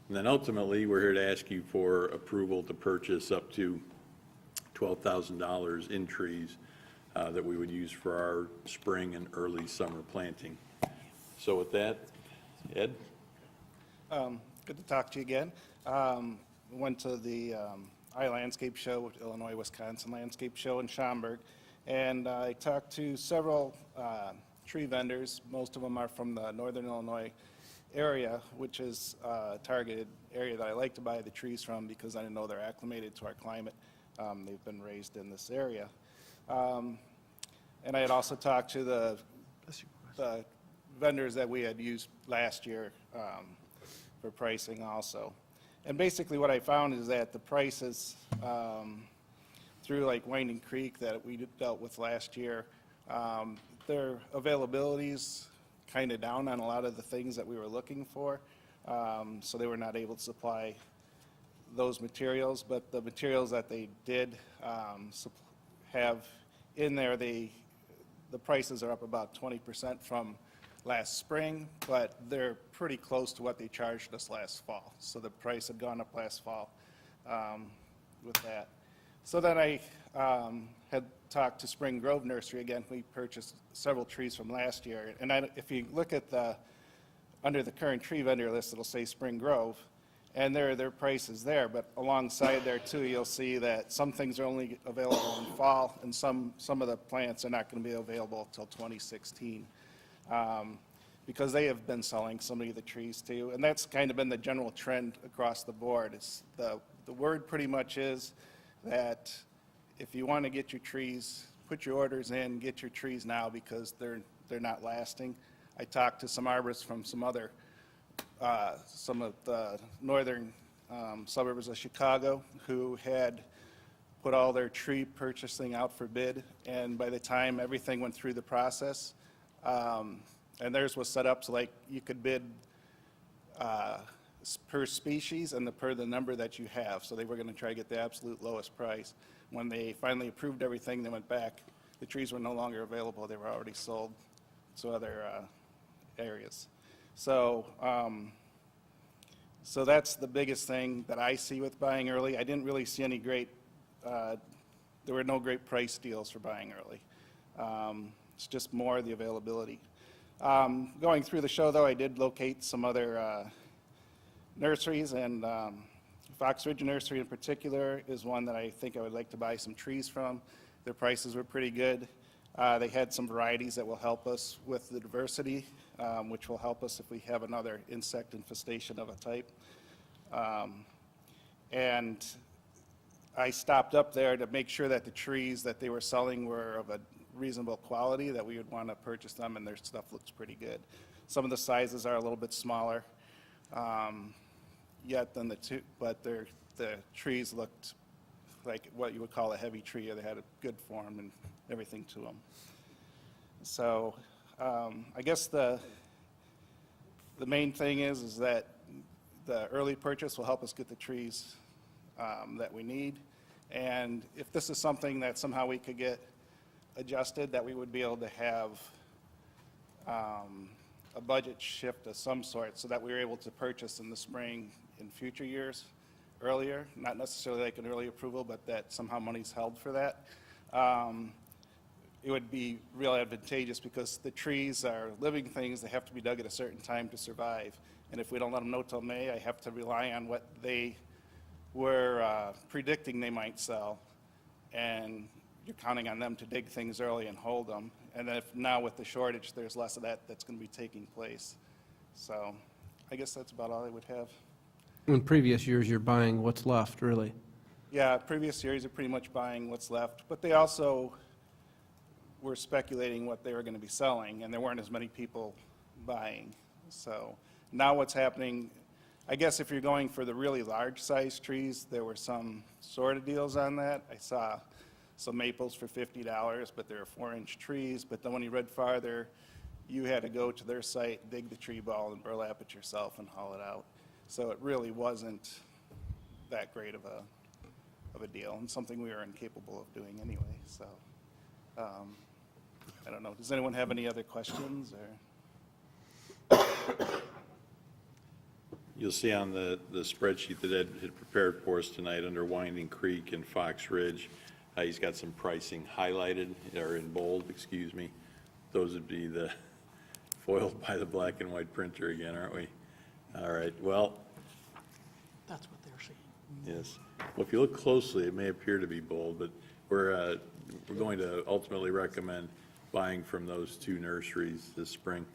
And then ultimately, we're here to ask you for approval to purchase up to $12,000 in trees that we would use for our spring and early summer planting. So with that, Ed? Good to talk to you again. Went to the iLandscape show, Illinois-Wisconsin Landscape Show in Schaumburg, and I talked to several tree vendors. Most of them are from the northern Illinois area, which is a targeted area that I like to buy the trees from because I know they're acclimated to our climate. They've been raised in this area. And I had also talked to the vendors that we had used last year for pricing also. And basically what I found is that the prices through like Winding Creek that we dealt with last year, their availability's kind of down on a lot of the things that we were looking for. So they were not able to supply those materials, but the materials that they did have in there, the prices are up about 20% from last spring, but they're pretty close to what they charged us last fall. So the price had gone up last fall. with that. So then I had talked to Spring Grove Nursery again. We purchased several trees from last year. And if you look at under the current tree vendor list, it'll say Spring Grove, and their price is there. But alongside there too, you'll see that some things are only available in fall, and some of the plants are not going to be available until 2016. Because they have been selling so many of the trees too. And that's kind of been the general trend across the board. It's the word pretty much is that if you want to get your trees, put your orders in, get your trees now because they're not lasting. I talked to some arborists from some of the northern suburbs of Chicago who had put all their tree purchasing out for bid, and by the time everything went through the process, and theirs was set up so like you could bid per species and per the number that you have. So they were going to try to get the absolute lowest price. When they finally approved everything, they went back. The trees were no longer available. They were already sold to other areas. So, so that's the biggest thing that I see with buying early. I didn't really see any great, there were no great price deals for buying early. It's just more the availability. Going through the show, though, I did locate some other nurseries, and Fox Ridge Nursery in particular is one that I think I would like to buy some trees from. Their prices were pretty good. They had some varieties that will help us with the diversity, which will help us if we have another insect infestation of a type. And I stopped up there to make sure that the trees that they were selling were of a reasonable quality, that we would want to purchase them, and their stuff looks pretty good. Some of the sizes are a little bit smaller yet than but the trees looked like what you would call a heavy tree, or they had a good form and everything to them. So I guess the main thing is that the early purchase will help us get the trees that we need. And if this is something that somehow we could get adjusted, that we would be able to have a budget shift of some sort so that we were able to purchase in the spring in future years earlier, not necessarily like an early approval, but that somehow money's held for that. It would be real advantageous because the trees are living things. They have to be dug at a certain time to survive. And if we don't let them know till May, I have to rely on what they were predicting they might sell. And you're counting on them to dig things early and hold them. And then if now with the shortage, there's less of that that's going to be taking place. So I guess that's about all I would have. In previous years, you're buying what's left, really. Yeah, previous years are pretty much buying what's left, but they also were speculating what they were going to be selling, and there weren't as many people buying. So now what's happening, I guess if you're going for the really large size trees, there were some sort of deals on that. I saw some maples for $50, but they're 4-inch trees. But then when you read farther, you had to go to their site, dig the tree ball, and burlap it yourself and haul it out. So it really wasn't that great of a deal, and something we were incapable of doing anyway. So I don't know. Does anyone have any other questions? Or You'll see on the spreadsheet that Ed had prepared for us tonight under Winding Creek and Fox Ridge, he's got some pricing highlighted, or in bold, excuse me. Those would be the foiled by the black and white printer again, aren't we? All right, well, That's what they're saying. yes. Well, if you look closely, it may appear to be bold, but we're going to ultimately recommend buying from those two nurseries this spring.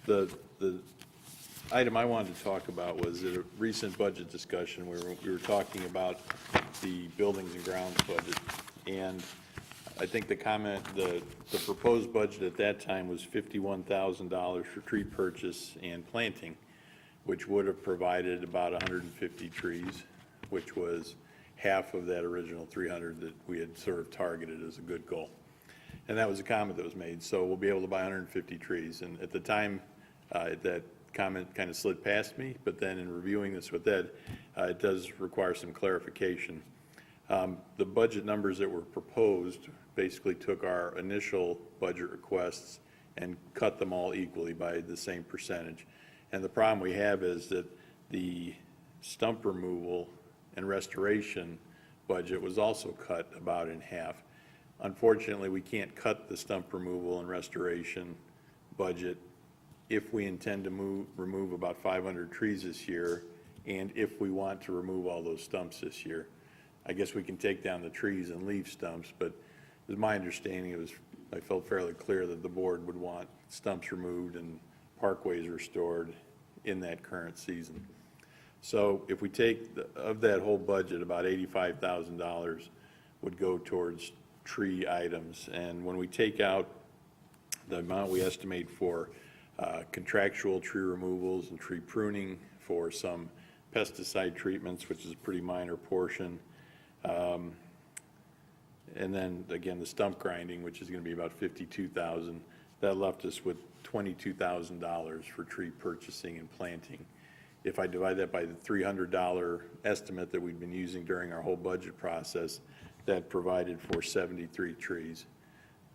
The item I wanted to talk about was at a recent budget discussion where we were talking about the buildings and grounds budget. And I think the comment, the proposed budget at that time was $51,000 for tree purchase and planting, which would have provided about 150 trees, which was half of that original 300 that we had sort of targeted as a good goal. And that was a comment that was made. So we'll be able to buy 150 trees. And at the time, that comment kind of slid past me, but then in reviewing this with Ed, it does require some clarification. The budget numbers that were proposed basically took our initial budget requests and cut them all equally by the same percentage. And the problem we have is that the stump removal and restoration budget was also cut about in half. Unfortunately, we can't cut the stump removal and restoration budget if we intend to remove about 500 trees this year, and if we want to remove all those stumps this year. I guess we can take down the trees and leave stumps, but it was my understanding, I felt fairly clear that the board would want stumps removed and parkways restored in that current season. So if we take, of that whole budget, about $85,000 would go towards tree items. And when we take out the amount we estimate for contractual tree removals and tree pruning, for some pesticide treatments, which is a pretty minor portion, and then, again, the stump grinding, which is going to be about $52,000, that left us with $22,000 for tree purchasing and planting. If I divide that by the $300 estimate that we've been using during our whole budget process, that provided for 73 trees.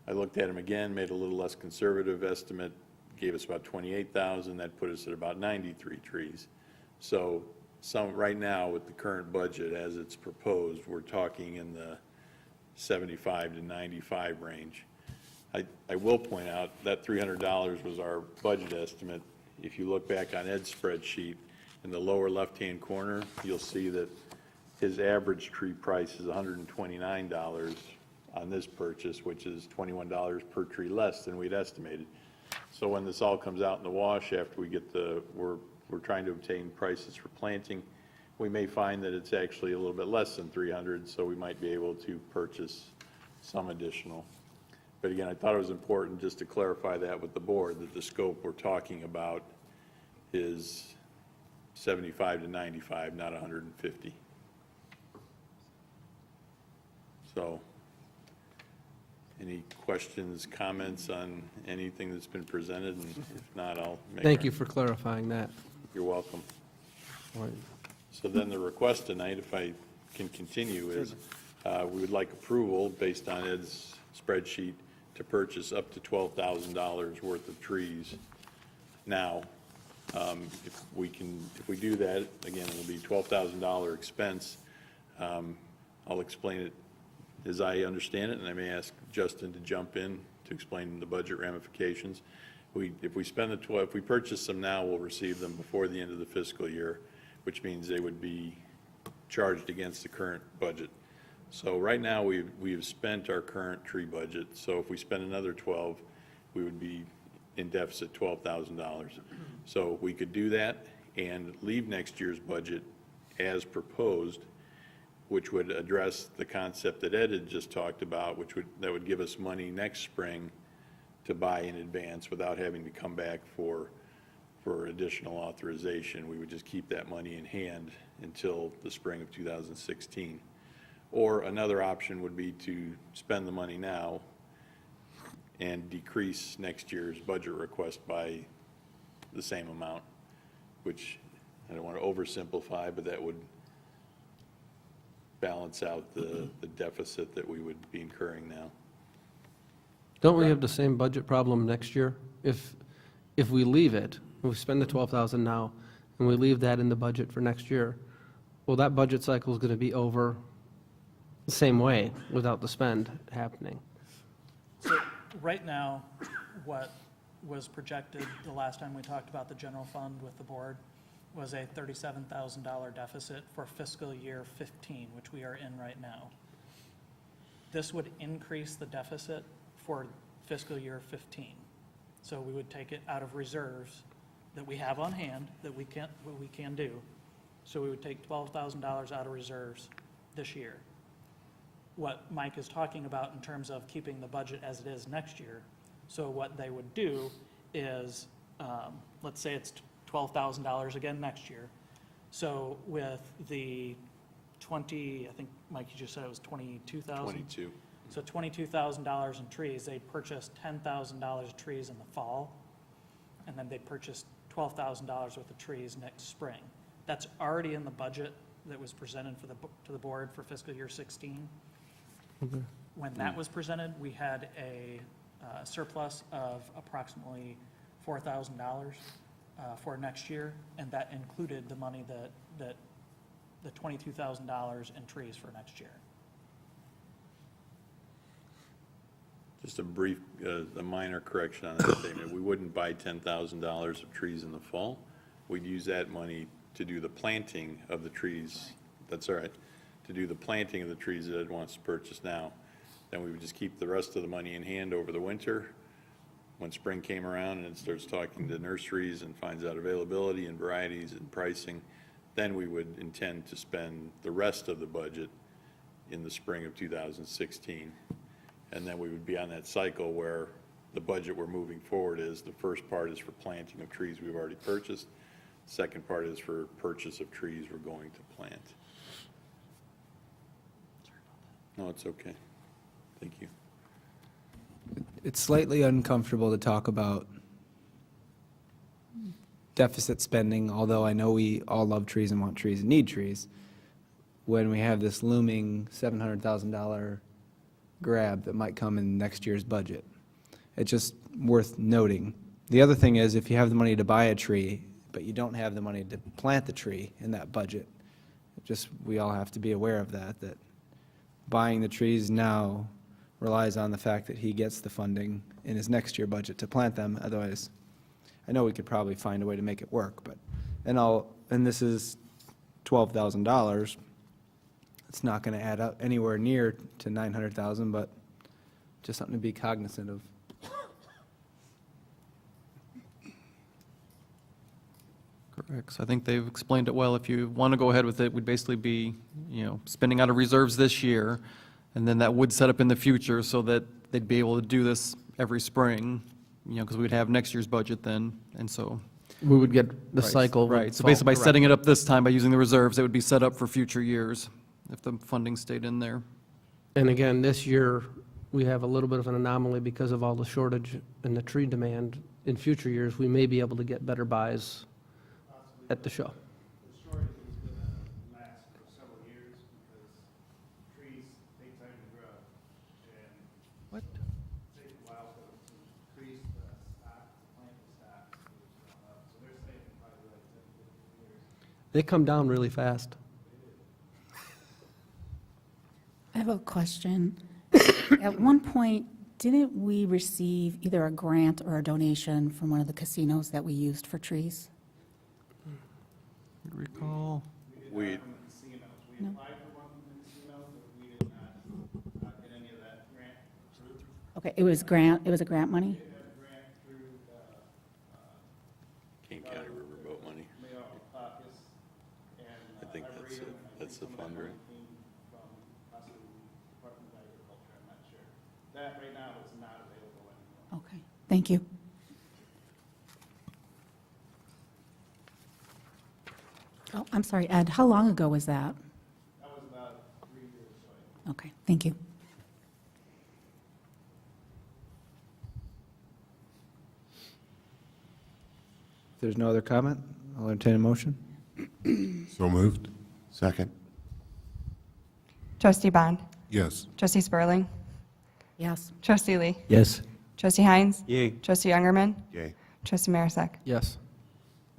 I looked at them again, made a little less conservative estimate, gave us about $28,000, that put us at about 93 trees. So right now, with the current budget as it's proposed, we're talking in the 75 to 95 range. I will point out that $300 was our budget estimate. If you look back on Ed's spreadsheet, in the lower left-hand corner, you'll see that his average tree price is $129 on this purchase, which is $21 per tree less than we'd estimated. So when this all comes out in the wash, after we get we're trying to obtain prices for planting, we may find that it's actually a little bit less than 300, so we might be able to purchase some additional. But again, I thought it was important just to clarify that with the board, that the scope we're talking about is 75 to 95, not 150. So, any questions, comments on anything that's been presented? And if not, I'll make. Thank you for clarifying that. You're welcome. All right. So then the request tonight, if I can continue, is we would like approval, based on Ed's spreadsheet, to purchase up to $12,000 worth of trees. Now, if we do that, again, it'll be $12,000 expense. I'll explain it as I understand it, and I may ask Justin to jump in to explain the budget ramifications. If we purchase them now, we'll receive them before the end of the fiscal year, which means they would be charged against the current budget. So right now, we've spent our current tree budget, so if we spend another 12, we would be in deficit $12,000. So we could do that and leave next year's budget as proposed, which would address the concept that Ed had just talked about, that would give us money next spring to buy in advance without having to come back for additional authorization. We would just keep that money in hand until the spring of 2016. Or another option would be to spend the money now and decrease next year's budget request by the same amount, which I don't want to oversimplify, but that would balance out the deficit that we would be incurring now. Don't we have the same budget problem next year? If we leave it, if we spend the $12,000 now, and we leave that in the budget for next year, well, that budget cycle is going to be over the same way without the spend happening. So right now, what was projected the last time we talked about the general fund with the board was a $37,000 deficit for fiscal year 15, which we are in right now. This would increase the deficit for fiscal year 15. So we would take it out of reserves that we have on hand that we can do. So we would take $12,000 out of reserves this year. What Mike is talking about in terms of keeping the budget as it is next year. So what they would do is, let's say it's $12,000 again next year. So with the I think, Mike, you just said it was 22,000? 22. So $22,000 in trees, they purchased $10,000 of trees in the fall, and then they purchased $12,000 worth of trees next spring. That's already in the budget that was presented to the board for fiscal year 16. When that was presented, we had a surplus of approximately $4,000 for next year, and that included the money that the $22,000 in trees for next year. Just a brief, a minor correction on that statement. We wouldn't buy $10,000 of trees in the fall. We'd use that money to do the planting of the trees. That's all right. To do the planting of the trees that Ed wants to purchase now. Then we would just keep the rest of the money in hand over the winter. When spring came around and it starts talking to nurseries and finds out availability and varieties and pricing, then we would intend to spend the rest of the budget in the spring of 2016. And then we would be on that cycle where the budget we're moving forward is, the first part is for planting of trees we've already purchased. Second part is for purchase of trees we're going to plant. No, it's okay. Thank you. It's slightly uncomfortable to talk about deficit spending, although I know we all love trees and want trees and need trees, when we have this looming $700,000 grab that might come in next year's budget. It's just worth noting. The other thing is, if you have the money to buy a tree, but you don't have the money to plant the tree in that budget, we all have to be aware of that buying the trees now relies on the fact that he gets the funding in his next year budget to plant them. Otherwise, I know we could probably find a way to make it work, but, and this is $12,000. It's not going to add up anywhere near to 900,000, but just something to be cognizant of. Correct. So I think they've explained it well. If you want to go ahead with it, we'd basically be, spending out of reserves this year, and then that would set up in the future so that they'd be able to do this every spring, because we'd have next year's budget then, and so. We would get the Right, cycle. would Right, so fall basically by correct. setting it up this time, by using the reserves, it would be set up for future years if the funding stayed in there. And again, this year, we have a little bit of an anomaly because of all the shortage and the tree demand. In future years, we may be able to get better buys at the show. The shortage is going to last for several years because trees take time to grow. And What? it takes a while to increase the stock, to plant the stock. So they're saying probably like 10 to 15 years. They come down really fast. I have a question. At one point, didn't we receive either a grant or a donation from one of the casinos that we used for trees? Recall? We, Casinos. We No. applied for one from the casinos, but we did not get any of that grant approved. Okay, it was a grant money? We had a grant through Kane County Riverboat money. Mayo Caucus and. I think that's it. That's the fund, right? Came from possibly Department of Agriculture, I'm not sure. That right now is not available anymore. Okay, thank you. Oh, I'm sorry, Ed, how long ago was that? That was about 3 years ago. Okay, thank you. If there's no other comment, I'll entertain a motion. So moved? Second. Trustee Bond. Yes. Trustee Spurling. Yes. Trustee Lee. Yes. Trustee Hines. Yay. Trustee Youngerman. Yay. Trustee Marisak. Yes.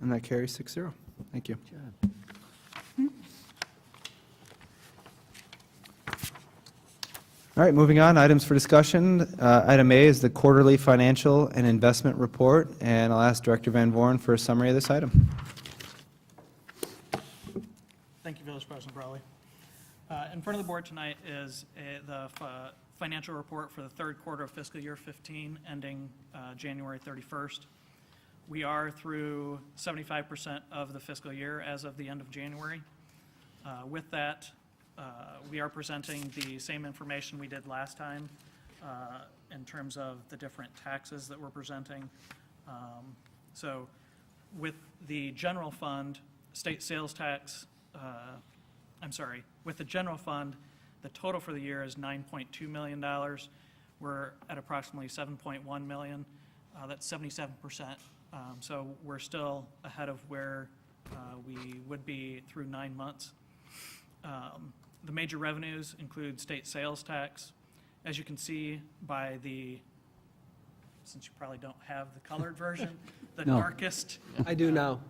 And that carries 6-0. Thank you. All right, moving on, items for discussion. Item A is the quarterly financial and investment report, and I'll ask Director Van Voren for a summary of this item. Thank you, Village President Brawley. In front of the board tonight is the financial report for the third quarter of fiscal year 15, ending January 31st. We are through 75% of the fiscal year as of the end of January. With that, we are presenting the same information we did last time in terms of the different taxes that we're presenting. So with the general fund, state sales tax, with the general fund, the total for the year is $9.2 million. We're at approximately $7.1 million. That's 77%. So we're still ahead of where we would be through 9 months. The major revenues include state sales tax. As you can see by since you probably don't have the colored version, the No. darkest I do now.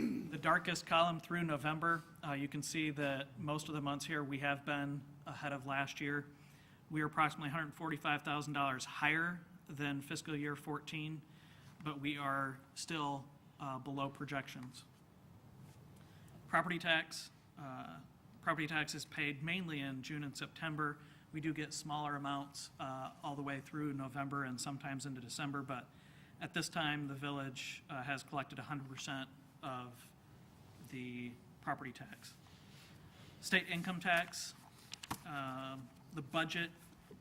The darkest column through November, you can see that most of the months here, we have been ahead of last year. We are approximately $145,000 higher than fiscal year 14, but we are still below projections. Property tax is paid mainly in June and September. We do get smaller amounts all the way through November and sometimes into December, but at this time, the village has collected 100% of the property tax. State income tax, the budget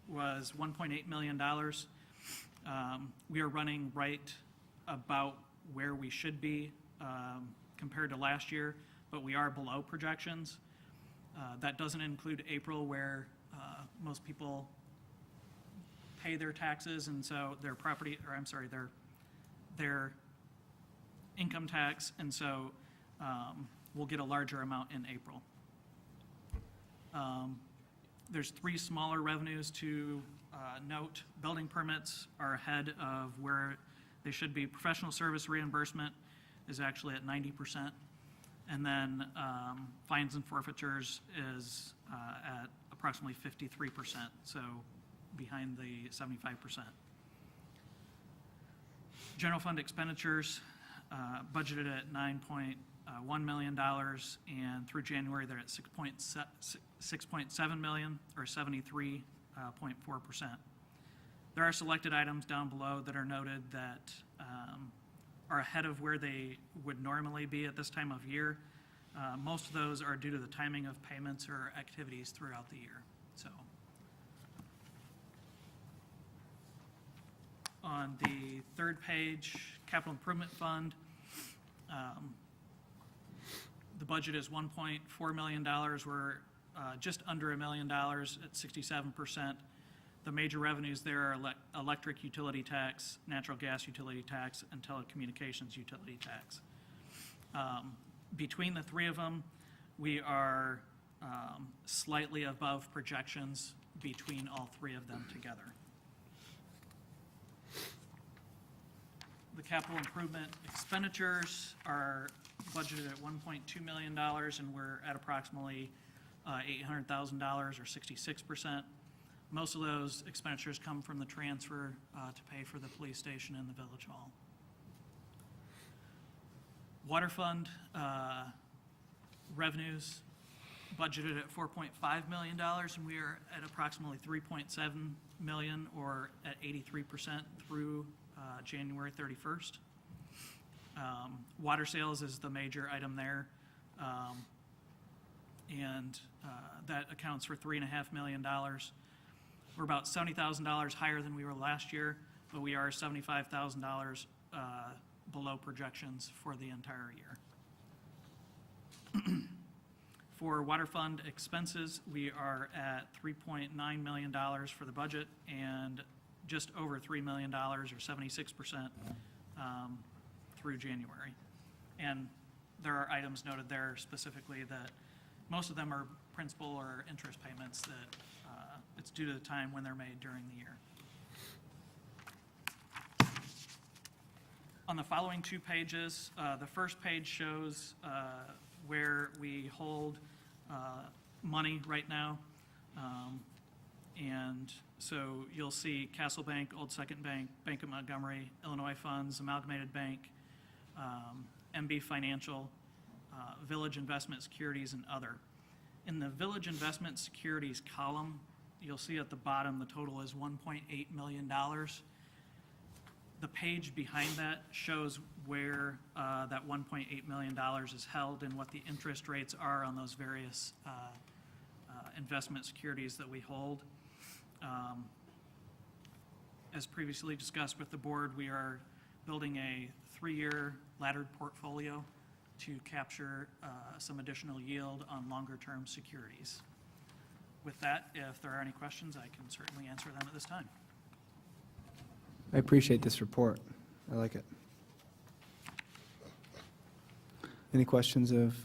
was $1.8 million. We are running right about where we should be compared to last year, but we are below projections. That doesn't include April, where most people pay their taxes, and so their their income tax, and so we'll get a larger amount in April. There's 3 smaller revenues to note. Building permits are ahead of where they should be. Professional service reimbursement is actually at 90%. And then fines and forfeitures is at approximately 53%, so behind the 75%. General fund expenditures budgeted at $9.1 million, and through January, they're at $6.7 million, or 73.4%. There are selected items down below that are noted that are ahead of where they would normally be at this time of year. Most of those are due to the timing of payments or activities throughout the year. So, on the third page, capital improvement fund, the budget is $1.4 million. We're just under $1 million at 67%. The major revenues there are electric utility tax, natural gas utility tax, and telecommunications utility tax. Between the 3 of them, we are slightly above projections between all 3 of them together. The capital improvement expenditures are budgeted at $1.2 million, and we're at approximately $800,000, or 66%. Most of those expenditures come from the transfer to pay for the police station and the village hall. Water fund revenues budgeted at $4.5 million, and we are at approximately $3.7 million, or at 83% through January 31st. Water sales is the major item there, and that accounts for $3.5 million. We're about $70,000 higher than we were last year, but we are $75,000 below projections for the entire year. For water fund expenses, we are at $3.9 million for the budget, and just over $3 million, or 76%, through January. And there are items noted there specifically that most of them are principal or interest payments that it's due to the time when they're made during the year. On the following 2 pages, the first page shows where we hold money right now. And so you'll see Castle Bank, Old Second Bank, Bank of Montgomery, Illinois Funds, Amalgamated Bank, MB Financial, Village Investment Securities, and other. In the Village Investment Securities column, you'll see at the bottom the total is $1.8 million. The page behind that shows where that $1.8 million is held and what the interest rates are on those various investment securities that we hold. As previously discussed with the board, we are building a 3-year laddered portfolio to capture some additional yield on longer-term securities. With that, if there are any questions, I can certainly answer them at this time. I appreciate this report. I like it. Any questions of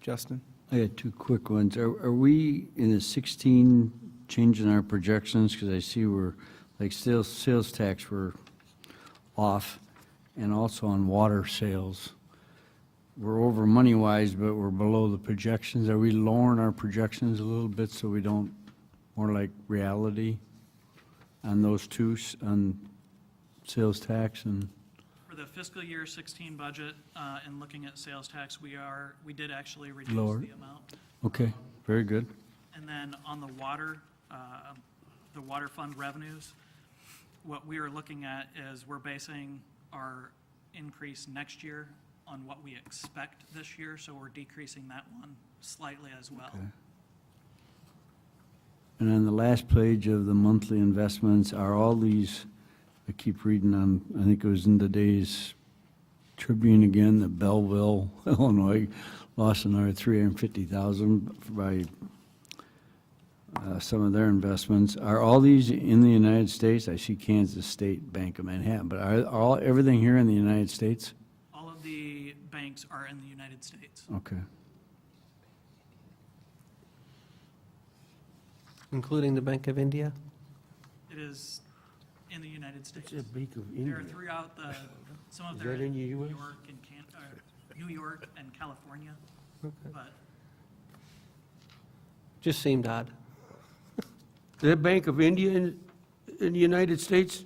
Justin? I got 2 quick ones. Are we in the 16 changing our projections? Because I see we're, like, sales tax, we're off, and also on water sales. we're over money-wise, but we're below the projections. Are we lowering our projections a little bit so we don't, more like reality on those two, on sales tax and, For the fiscal year 16 budget, and looking at sales tax, we did actually reduce Lower. the amount. okay, very good. And then on the water fund revenues, what we are looking at is we're basing our increase next year on what we expect this year, so we're decreasing that one slightly as well. Okay. And on the last page of the monthly investments, are all these, I keep reading on, I think it was in today's Tribune again, that Belleville, Illinois, lost another $350,000 by some of their investments. Are all these in the United States? I see Kansas State Bank of Manhattan, but are everything here in the United States? All of the banks are in the United States. Okay. Including the Bank of India? It is in the United States. Bank of They're throughout some of Is their that in the New US? York and New York and California, but Just seemed odd. Is that Bank of India in the United States?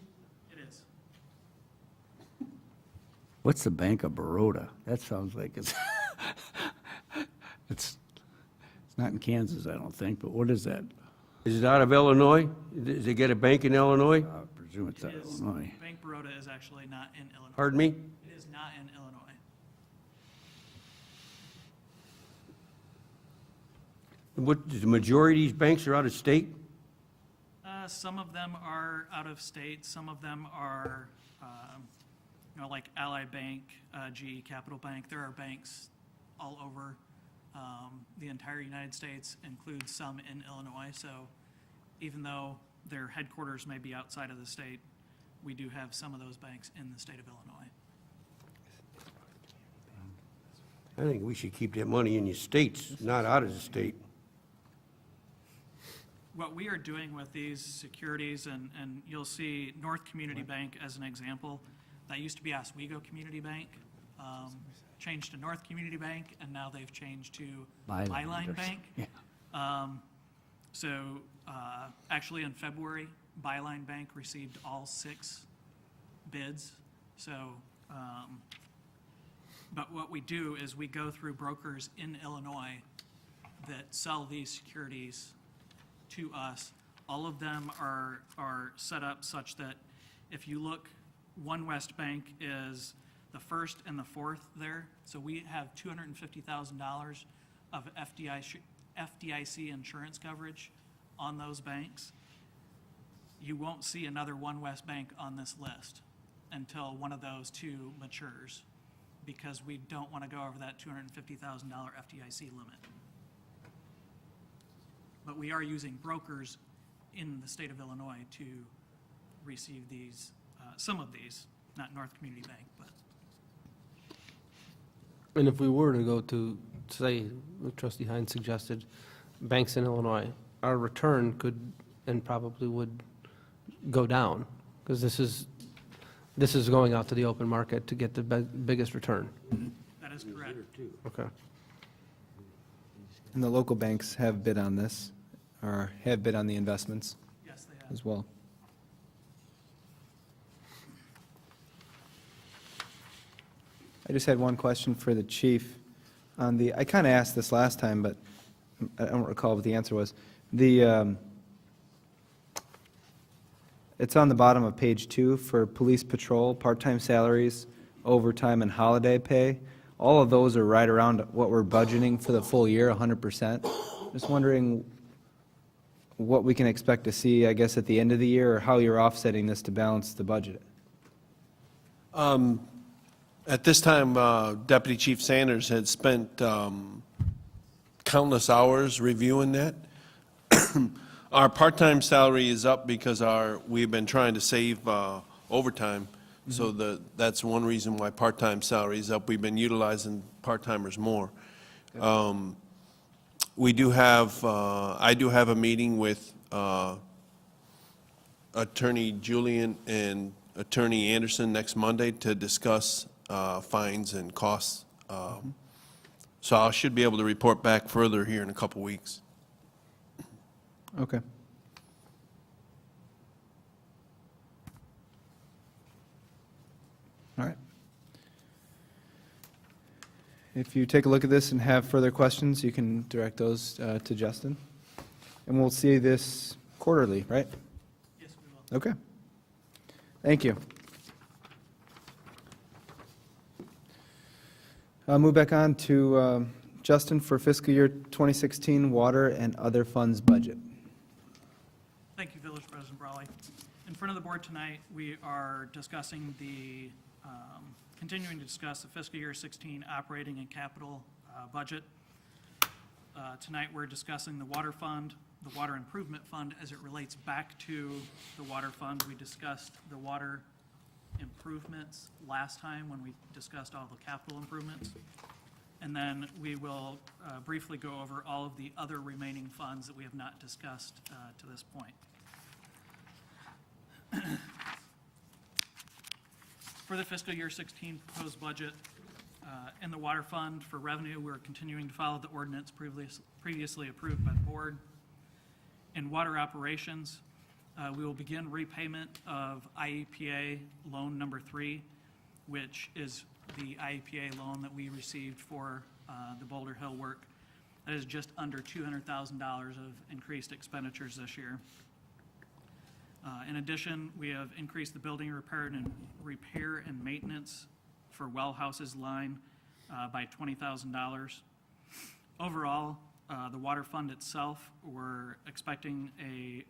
it is. What's the Bank of Baroda? That sounds like it's, it's not in Kansas, I don't think, but what is that? Is it out of Illinois? Does it get a bank in Illinois? I presume it's out It of is, Illinois. Bank Baroda is actually not in Illinois. Pardon me? It is not in Illinois. What, the majority of these banks are out of state? Some of them are out of state, some of them are, like Ally Bank, GE Capital Bank. There are banks all over the entire United States, includes some in Illinois. So even though their headquarters may be outside of the state, we do have some of those banks in the state of Illinois. I think we should keep that money in the states, not out of the state. What we are doing with these securities, and you'll see North Community Bank as an example, that used to be Oswego Community Bank, changed to North Community Bank, and now they've changed to Byline Bank. Yeah. Actually in February, Byline Bank received all 6 bids. But what we do is we go through brokers in Illinois that sell these securities to us. All of them are set up such that if you look, One West Bank is the first and the fourth there. So we have $250,000 of FDIC insurance coverage on those banks. You won't see another One West Bank on this list until one of those 2 matures, because we don't want to go over that $250,000 FDIC limit. But we are using brokers in the state of Illinois to receive these, some of these, not North Community Bank, but And if we were to go to, say, what Trustee Hines suggested, banks in Illinois, our return could, and probably would, go down, because this is going out to the open market to get the biggest return. that is correct. Okay. And the local banks have bid on this, or have bid on the investments Yes, they have. as well. I just had one question for the chief on the, I kind of asked this last time, but I don't recall what the answer was. It's on the bottom of page 2 for police patrol, part-time salaries, overtime, and holiday pay. All of those are right around what we're budgeting for the full year, 100%. Just wondering what we can expect to see, I guess, at the end of the year, or how you're offsetting this to balance the budget. At this time, Deputy Chief Sanders had spent countless hours reviewing that. Our part-time salary is up because we've been trying to save overtime, so that's one reason why part-time salary is up. We've been utilizing part-timers more. We do have, I do have a meeting with Attorney Julian and Attorney Anderson next Monday to discuss fines and costs So I should be able to report back further here in a couple weeks. Okay. All right. If you take a look at this and have further questions, you can direct those to Justin. And we'll see this quarterly, right? Yes, we will. Okay. Thank you. I'll move back on to Justin for fiscal year 2016 water and other funds budget. Thank you, Village President Brawley. In front of the board tonight, we are discussing continuing to discuss the fiscal year 16 operating and capital budget. Tonight, we're discussing the water fund, the water improvement fund as it relates back to the water fund. We discussed the water improvements last time when we discussed all the capital improvements. And then we will briefly go over all of the other remaining funds that we have not discussed to this point. For the fiscal year 16 proposed budget, in the water fund for revenue, we're continuing to follow the ordinance previously approved by the board. In water operations, we will begin repayment of IEPA loan number 3, which is the IEPA loan that we received for the Boulder Hill work. That is just under $200,000 of increased expenditures this year. In addition, we have increased the building repair and maintenance for well houses line by $20,000. Overall, the water fund itself, we're expecting a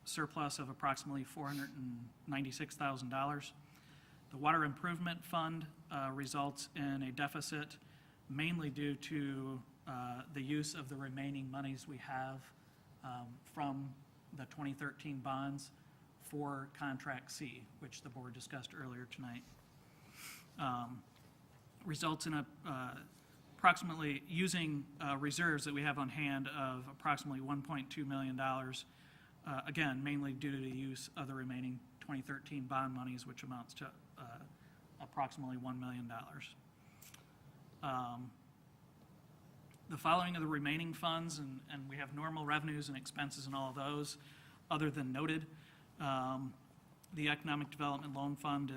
surplus of approximately $496,000. The water improvement fund results in a deficit mainly due to the use of the remaining monies we have from the 2013 bonds for Contract C, which the board discussed earlier tonight. Results in approximately using reserves that we have on hand of approximately $1.2 million, again, mainly due to the use of the remaining 2013 bond monies, which amounts to approximately $1 million. The following are the remaining funds, and we have normal revenues and expenses and all of those, other than noted. The Economic Development Loan Fund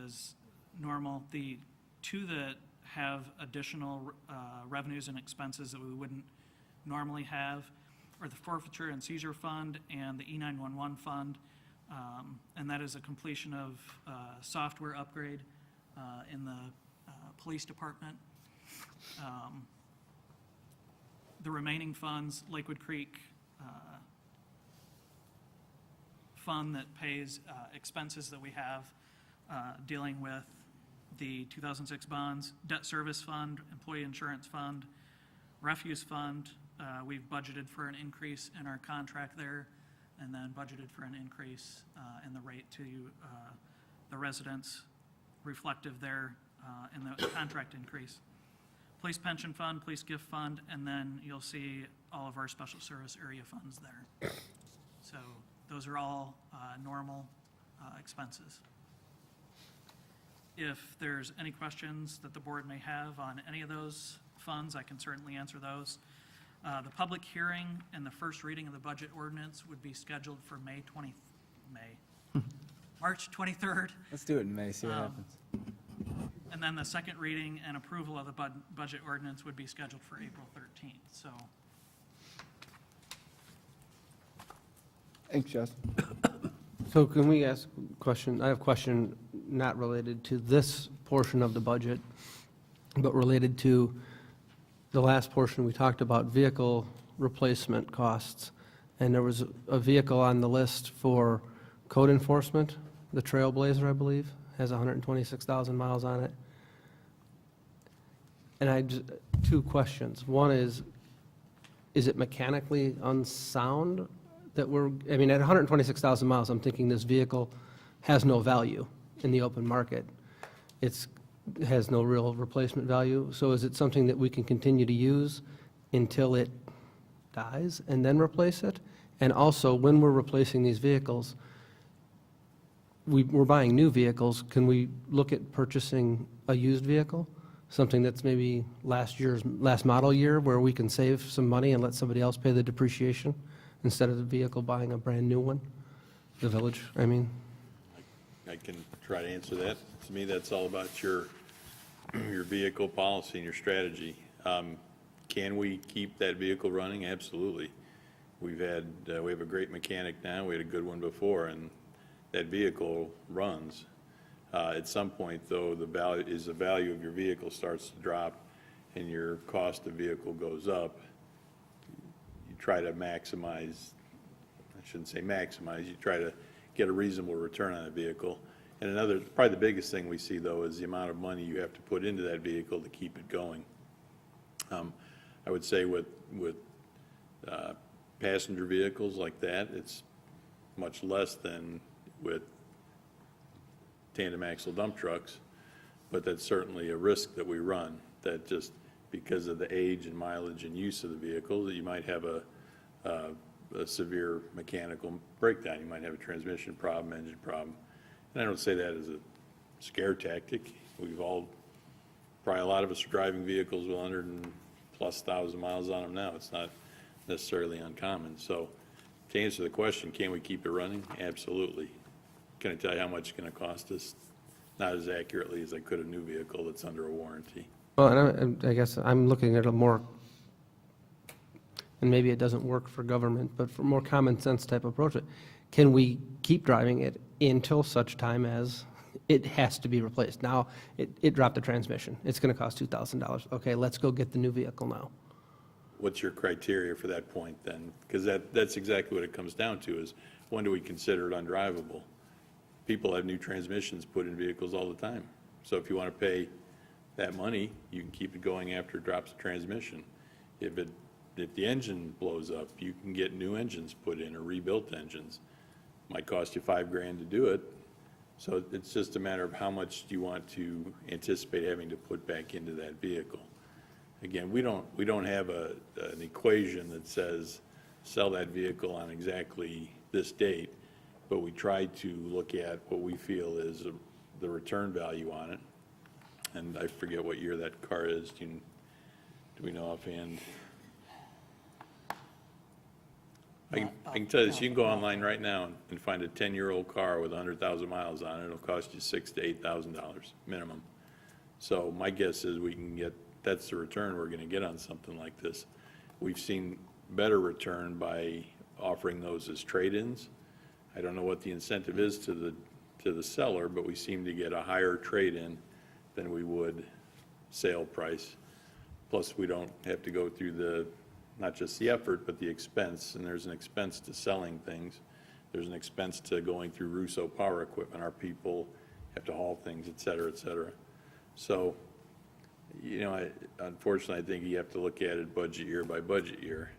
is normal. The two that have additional revenues and expenses that we wouldn't normally have are the Forfeiture and Seizure Fund and the E911 Fund, and that is a completion of software upgrade in the police department. The remaining funds, Lakewood Creek fund that pays expenses that we have dealing with the 2006 bonds, debt service fund, employee insurance fund, refuse fund. We've budgeted for an increase in our contract there, and then budgeted for an increase in the rate to the residents reflective there in the contract increase. Police pension fund, police gift fund, and then you'll see all of our special service area funds there. So those are all normal expenses. If there's any questions that the board may have on any of those funds, I can certainly answer those. The public hearing and the first reading of the budget ordinance would be scheduled for March 23rd. Let's do it in May, see what happens. And then the second reading and approval of the budget ordinance would be scheduled for April 13th, so. Thanks, Justin. So can we ask a question? I have a question not related to this portion of the budget, but related to the last portion we talked about, vehicle replacement costs. And there was a vehicle on the list for code enforcement, the Trailblazer, I believe, has 126,000 miles on it. And two questions. One is it mechanically unsound that I mean, at 126,000 miles, I'm thinking this vehicle has no value in the open market. It has no real replacement value. So is it something that we can continue to use until it dies and then replace it? And also, when we're replacing these vehicles, we're buying new vehicles. Can we look at purchasing a used vehicle something that's maybe last model year, where we can save some money and let somebody else pay the depreciation instead of the vehicle buying a brand-new one? The village, I mean? I can try to answer that. To me, that's all about your vehicle policy and your strategy. Can we keep that vehicle running? Absolutely. We have a great mechanic now, we had a good one before, and that vehicle runs. At some point, though, the value of your vehicle starts to drop and your cost of vehicle goes up, you try to maximize, I shouldn't say maximize, you try to get a reasonable return on a vehicle. And probably the biggest thing we see, though, is the amount of money you have to put into that vehicle to keep it going. I would say with passenger vehicles like that, it's much less than with tandem axle dump trucks, but that's certainly a risk that we run, that just because of the age and mileage and use of the vehicle, that you might have a severe mechanical breakdown. You might have a transmission problem, engine problem. And I don't say that as a scare tactic. Probably a lot of us are driving vehicles with 100,000+ miles on them now. It's not necessarily uncommon. So to answer the question, can we keep it running? Absolutely. Can I tell you how much it's going to cost us? Not as accurately as I could a new vehicle that's under a warranty. Well, and I guess I'm looking at a more, and maybe it doesn't work for government, but for more common sense type approach. Can we keep driving it until such time as it has to be replaced? Now, it dropped the transmission. It's going to cost $2,000. Okay, let's go get the new vehicle now. What's your criteria for that point then? Because that's exactly what it comes down to, is when do we consider it undrivable? People have new transmissions put in vehicles all the time. So if you want to pay that money, you can keep it going after it drops the transmission. If the engine blows up, you can get new engines put in or rebuilt engines. Might cost you $5,000 to do it. So it's just a matter of how much do you want to anticipate having to put back into that vehicle. Again, we don't have an equation that says sell that vehicle on exactly this date, but we try to look at what we feel is the return value on it. And I forget what year that car is. Do we know offhand? I can tell you this, you can go online right now and find a 10-year-old car with 100,000 miles on it. It'll cost you $6,000 to $8,000 minimum. So my guess is that's the return we're going to get on something like this. We've seen better return by offering those as trade-ins. I don't know what the incentive is to the seller, but we seem to get a higher trade-in than we would sale price. Plus, we don't have to go through not just the effort, but the expense, and there's an expense to selling things. There's an expense to going through Russo Power Equipment. Our people have to haul things, et cetera, et cetera. So, unfortunately, I think you have to look at it budget year by budget year.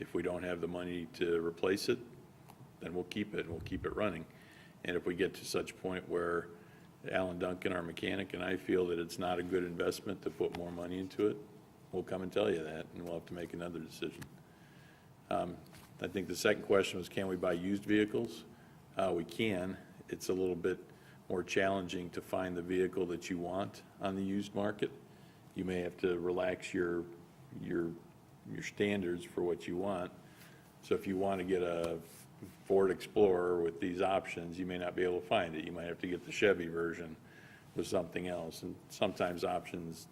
If we don't have the money to replace it, then we'll keep it, and we'll keep it running. And if we get to such point where Alan Duncan, our mechanic, and I feel that it's not a good investment to put more money into it, we'll come and tell you that, and we'll have to make another decision. I think the second question was, can we buy used vehicles? We can. It's a little bit more challenging to find the vehicle that you want on the used market. You may have to relax your standards for what you want. So if you want to get a Ford Explorer with these options, you may not be able to find it. You might have to get the Chevy version with something else. And sometimes options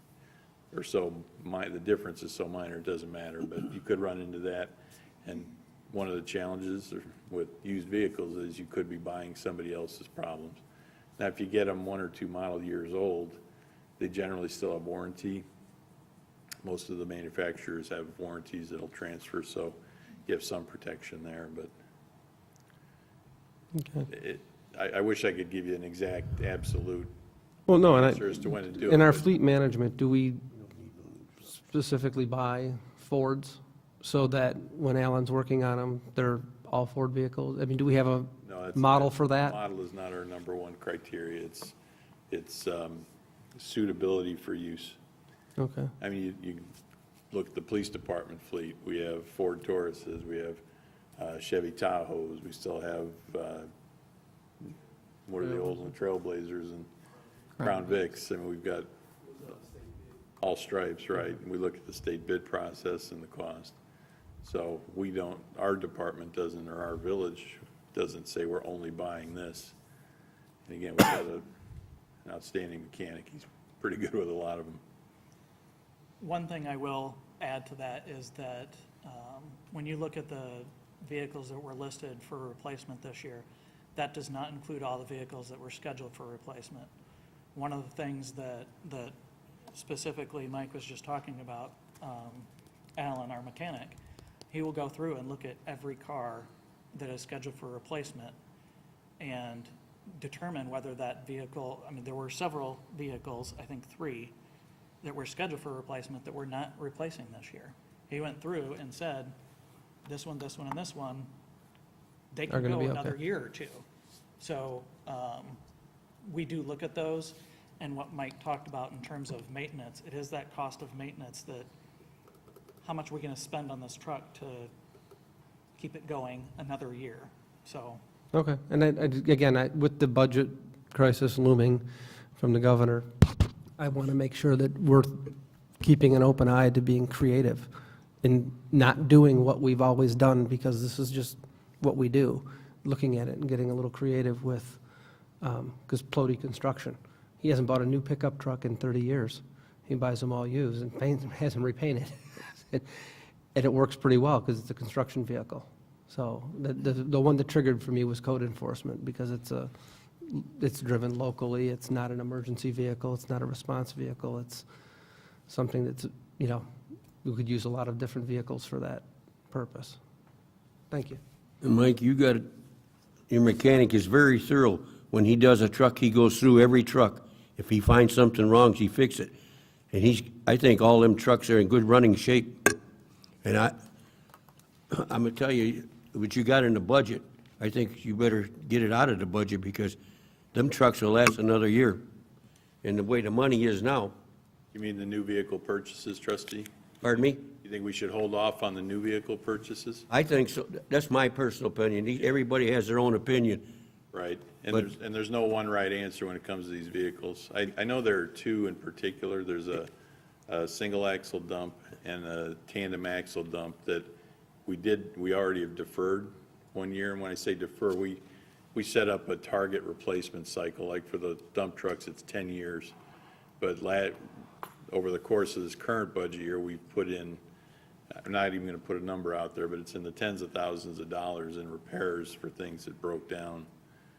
are the difference is so minor it doesn't matter, but you could run into that. And one of the challenges with used vehicles is you could be buying somebody else's problems. Now, if you get them 1 or 2 model years old, they generally still have warranty. Most of the manufacturers have warranties that'll transfer, so you have some protection there, but Okay. I wish I could give you an exact, absolute Well, no, answer as to when to do it. in our fleet management, do we specifically buy Fords so that when Alan's working on them, they're all Ford vehicles? I mean, do we have a No, that's model not- for that? Model is not our number one criteria. It's suitability for use. Okay. I mean, you look at the police department fleet. We have Ford Tauruses, we have Chevy Tahoes, we still have, what are the old ones, Trailblazers and Crown Vics. I mean, we've got All stripes, right. And we look at the state bid process and the cost. So we don't, our department doesn't, or our village doesn't say we're only buying this. And again, we've got an outstanding mechanic. He's pretty good with a lot of them. One thing I will add to that is that when you look at the vehicles that were listed for replacement this year, that does not include all the vehicles that were scheduled for replacement. One of the things that specifically Mike was just talking about, Alan, our mechanic, he will go through and look at every car that is scheduled for replacement and determine whether that vehicle, I mean, there were several vehicles, I think 3, that were scheduled for replacement that we're not replacing this year. He went through and said, this one, and this one, they Are can gonna go be another okay. year or 2. So we do look at those, and what Mike talked about in terms of maintenance, it is that cost of maintenance that, how much are we gonna spend on this truck to keep it going another year? So, Okay, and again, with the budget crisis looming from the governor, I want to make sure that we're keeping an open eye to being creative and not doing what we've always done, because this is just what we do, looking at it and getting a little creative with, because Plody Construction, he hasn't bought a new pickup truck in 30 years. He buys them all used and has them repainted. And it works pretty well because it's a construction vehicle. So the one that triggered for me was code enforcement, because it's driven locally, it's not an emergency vehicle, it's not a response vehicle, it's something that's, you know, we could use a lot of different vehicles for that purpose. Thank you. And Mike, your mechanic is very thorough. When he does a truck, he goes through every truck. If he finds something wrong, he fix it. And I think all them trucks are in good running shape. And I'm gonna tell you, what you got in the budget, I think you better get it out of the budget, because them trucks will last another year. And the way the money is now, You mean the new vehicle purchases, trustee? pardon me? You think we should hold off on the new vehicle purchases? I think so. That's my personal opinion. Everybody has their own opinion. Right, and But- there's no one right answer when it comes to these vehicles. I know there are 2 in particular. There's a single axle dump and a tandem axle dump that we already have deferred 1 year. And when I say defer, we set up a target replacement cycle. Like for the dump trucks, it's 10 years. But over the course of this current budget year, we've put in, I'm not even going to put a number out there, but it's in the tens of thousands of dollars in repairs for things that broke down.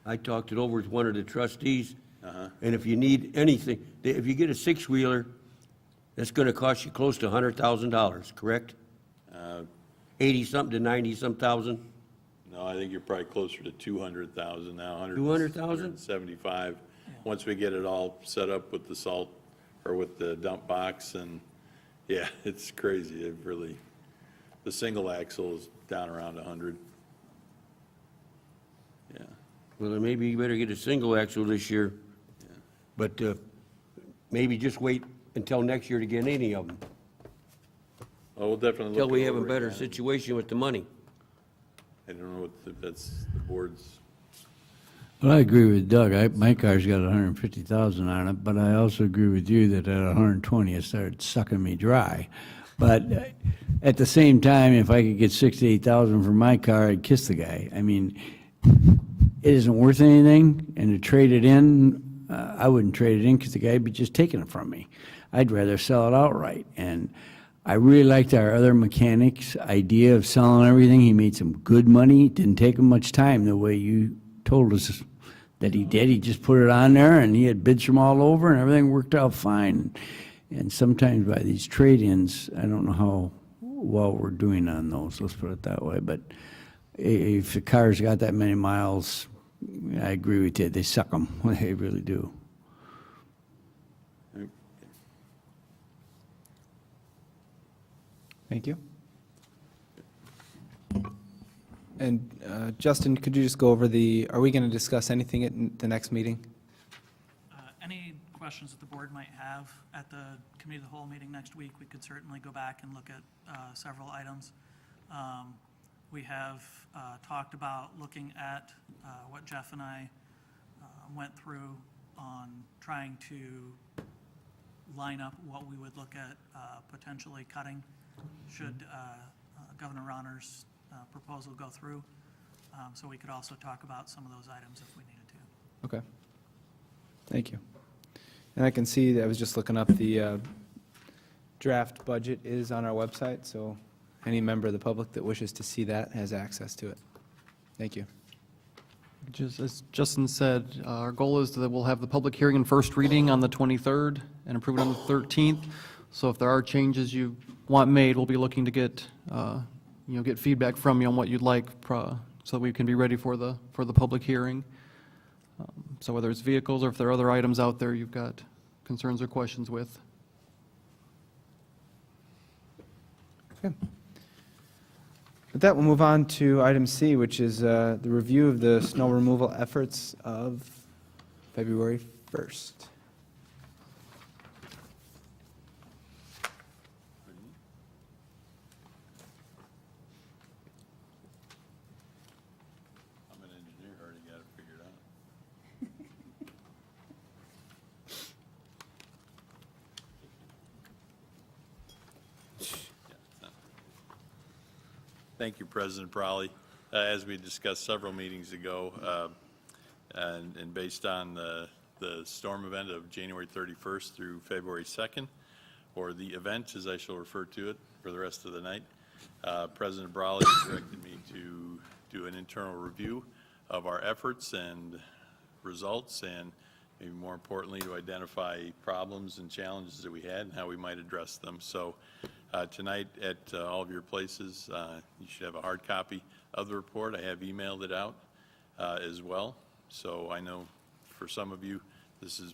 I talked it over with one of the trustees, and if you need anything, if you get a 6-wheeler, that's gonna cost you close to $100,000, correct? 80-something to 90-some thousand? No, I think you're probably closer to 200,000 now, 200,000? 175. Once we get it all set up with the salt, or with the dump box, and, yeah, it's crazy. It really, the single axle is down around 100. Yeah. Well, then maybe you better get a single axle this year. But maybe just wait until next year to get any of them, Oh, we'll definitely look. until we it have a over better again. situation with the money. I don't know that's the board's, Well, I agree with Doug. My car's got 150,000 on it, but I also agree with you that at 120, it started sucking me dry. But at the same time, if I could get 68,000 for my car, I'd kiss the guy. I mean, it isn't worth anything, and to trade it in, I wouldn't trade it in because the guy would be just taking it from me. I'd rather sell it outright. And I really liked our other mechanic's idea of selling everything. He made some good money. It didn't take him much time the way you told us that he did. He just put it on there, and he had bids from all over, and everything worked out fine. And sometimes by these trade-ins, I don't know how well we're doing on those, let's put it that way. But if the car's got that many miles, I agree with you, they suck them, they really do. Thank you. And Justin, could you just go over are we going to discuss anything at the next meeting? any questions that the board might have at the committee of the whole meeting next week, we could certainly go back and look at several items. We have talked about looking at what Jeff and I went through on trying to line up what we would look at potentially cutting should Governor Rauner's proposal go through. So we could also talk about some of those items if we needed to. Okay. Thank you. And I can see, I was just looking up, the draft budget is on our website, so any member of the public that wishes to see that has access to it. Thank you. Just as Justin said, our goal is that we'll have the public hearing and first reading on the 23rd and approve it on the 13th. So if there are changes you want made, we'll be looking to get, get feedback from you on what you'd like, so that we can be ready for the public hearing. So whether it's vehicles or if there are other items out there you've got concerns or questions with. Okay. With that, we'll move on to item C, which is the review of the snow removal efforts of February 1st. I'm an engineer, already got it figured out. Thank you, President Brawley. As we discussed several meetings ago, and based on the storm event of January 31st through February 2nd, or the event, as I shall refer to it for the rest of the night, President Brawley directed me to do an internal review of our efforts and results, and maybe more importantly, to identify problems and challenges that we had and how we might address them. So tonight at all of your places, you should have a hard copy of the report. I have emailed it out as well. So I know for some of you, this is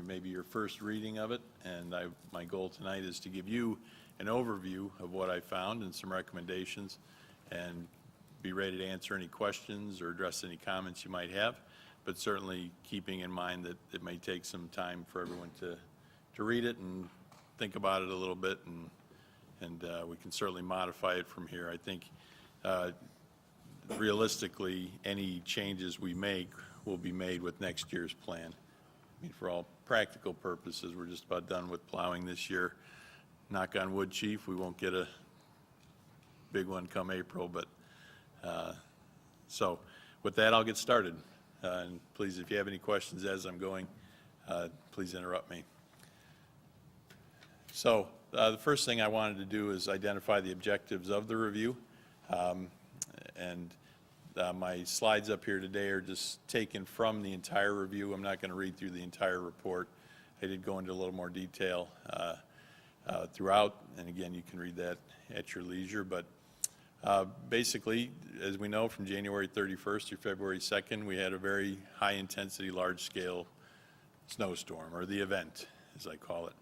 maybe your first reading of it, and my goal tonight is to give you an overview of what I found and some recommendations, and be ready to answer any questions or address any comments you might have, but certainly keeping in mind that it may take some time for everyone to read it and think about it a little bit, and we can certainly modify it from here. I think realistically, any changes we make will be made with next year's plan. I mean, for all practical purposes, we're just about done with plowing this year. Knock on wood, Chief, we won't get a big one come April, but so with that, I'll get started. And please, if you have any questions as I'm going, please interrupt me. So the first thing I wanted to do is identify the objectives of the review. My slides up here today are just taken from the entire review. I'm not going to read through the entire report. I did go into a little more detail throughout, and again, you can read that at your leisure. But basically, as we know, from January 31st through February 2nd, we had a very high-intensity, large-scale snowstorm, or the event, as I call it.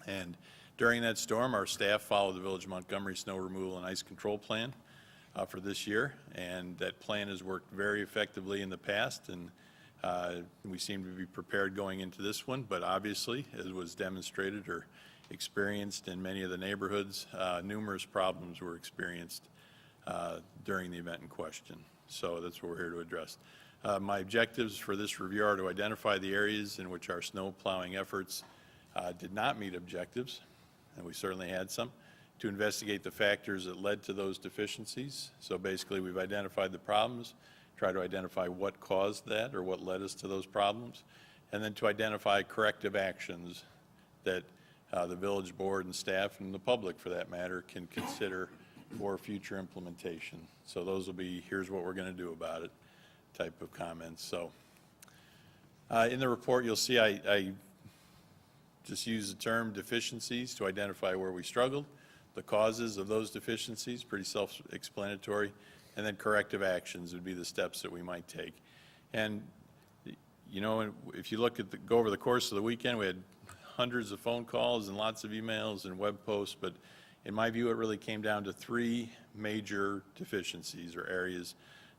And during that storm, our staff followed the Village of Montgomery Snow Removal and Ice Control Plan for this year, and that plan has worked very effectively in the past, and we seem to be prepared going into this one. But obviously, as was demonstrated or experienced in many of the neighborhoods, numerous problems were experienced during the event in question. So that's what we're here to address. My objectives for this review are to identify the areas in which our snow plowing efforts did not meet objectives, and we certainly had some, to investigate the factors that led to those deficiencies. So basically, we've identified the problems, try to identify what caused that or what led us to those problems, and then to identify corrective actions that the village board and staff and the public, for that matter, can consider for future implementation. So those will be, here's what we're going to do about it type of comments. So in the report, you'll see I just use the term deficiencies to identify where we struggled, the causes of those deficiencies, pretty self-explanatory, and then corrective actions would be the steps that we might take. And, you know, if you look at go over the course of the weekend, we had hundreds of phone calls and lots of emails and web posts, but in my view, it really came down to three major deficiencies or areas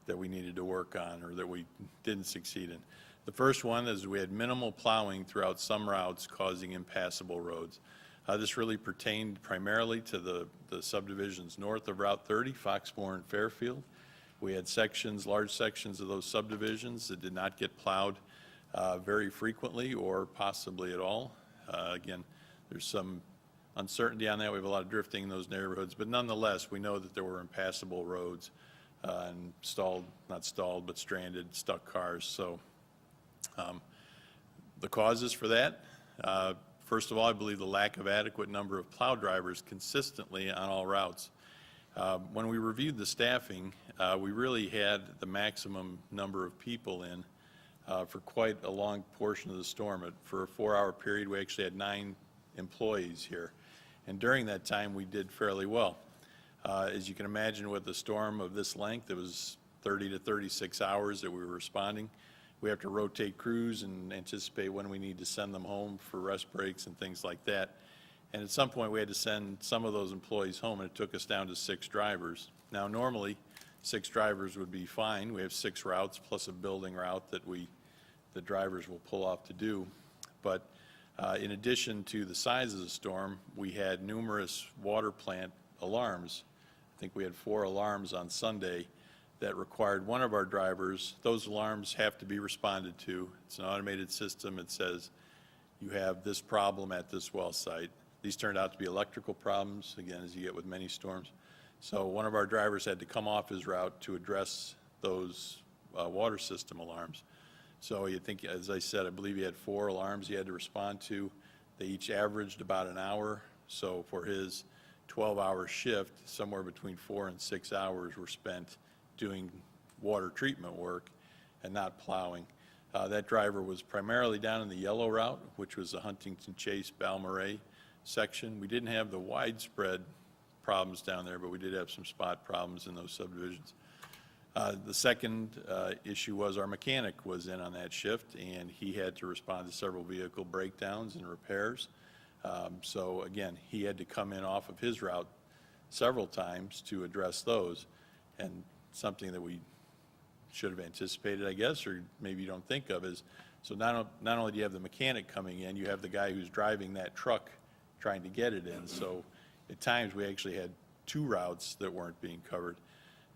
that we needed to work on or that we didn't succeed in. The first one is we had minimal plowing throughout some routes, causing impassable roads. This really pertained primarily to the subdivisions north of Route 30, Foxmore and Fairfield. We had sections, large sections of those subdivisions that did not get plowed very frequently or possibly at all. Again, There's some uncertainty on that. We have a lot of drifting in those neighborhoods, but nonetheless, we know that there were impassable roads and not stalled, but stranded, stuck cars. So the causes for that, first of all, I believe the lack of adequate number of plow drivers consistently on all routes. When we reviewed the staffing, we really had the maximum number of people in for quite a long portion of the storm. For a 4-hour period, we actually had 9 employees here. And during that time, we did fairly well. As you can imagine, with a storm of this length, it was 30 to 36 hours that we were responding. We have to rotate crews and anticipate when we need to send them home for rest breaks and things like that. And at some point, we had to send some of those employees home, and it took us down to 6 drivers. Now, normally, 6 drivers would be fine. We have 6 routes plus a building route that the drivers will pull off to do. But in addition to the size of the storm, we had numerous water plant alarms. I think we had 4 alarms on Sunday that required one of our drivers. Those alarms have to be responded to. It's an automated system. It says, you have this problem at this well site. These turned out to be electrical problems, again, as you get with many storms. So one of our drivers had to come off his route to address those water system alarms. So you think, as I said, I believe he had 4 alarms he had to respond to. They each averaged about an hour. So for his 12-hour shift, somewhere between 4 and 6 hours were spent doing water treatment work and not plowing. That driver was primarily down in the yellow route, which was the Huntington Chase Balmorhea section. We didn't have the widespread problems down there, but we did have some spot problems in those subdivisions. The second issue was our mechanic was in on that shift, and he had to respond to several vehicle breakdowns and repairs. So again, he had to come in off of his route several times to address those, and something that we should have anticipated, I guess, or maybe you don't think of is, so not only do you have the mechanic coming in, you have the guy who's driving that truck trying to get it in. So at times, we actually had 2 routes that weren't being covered.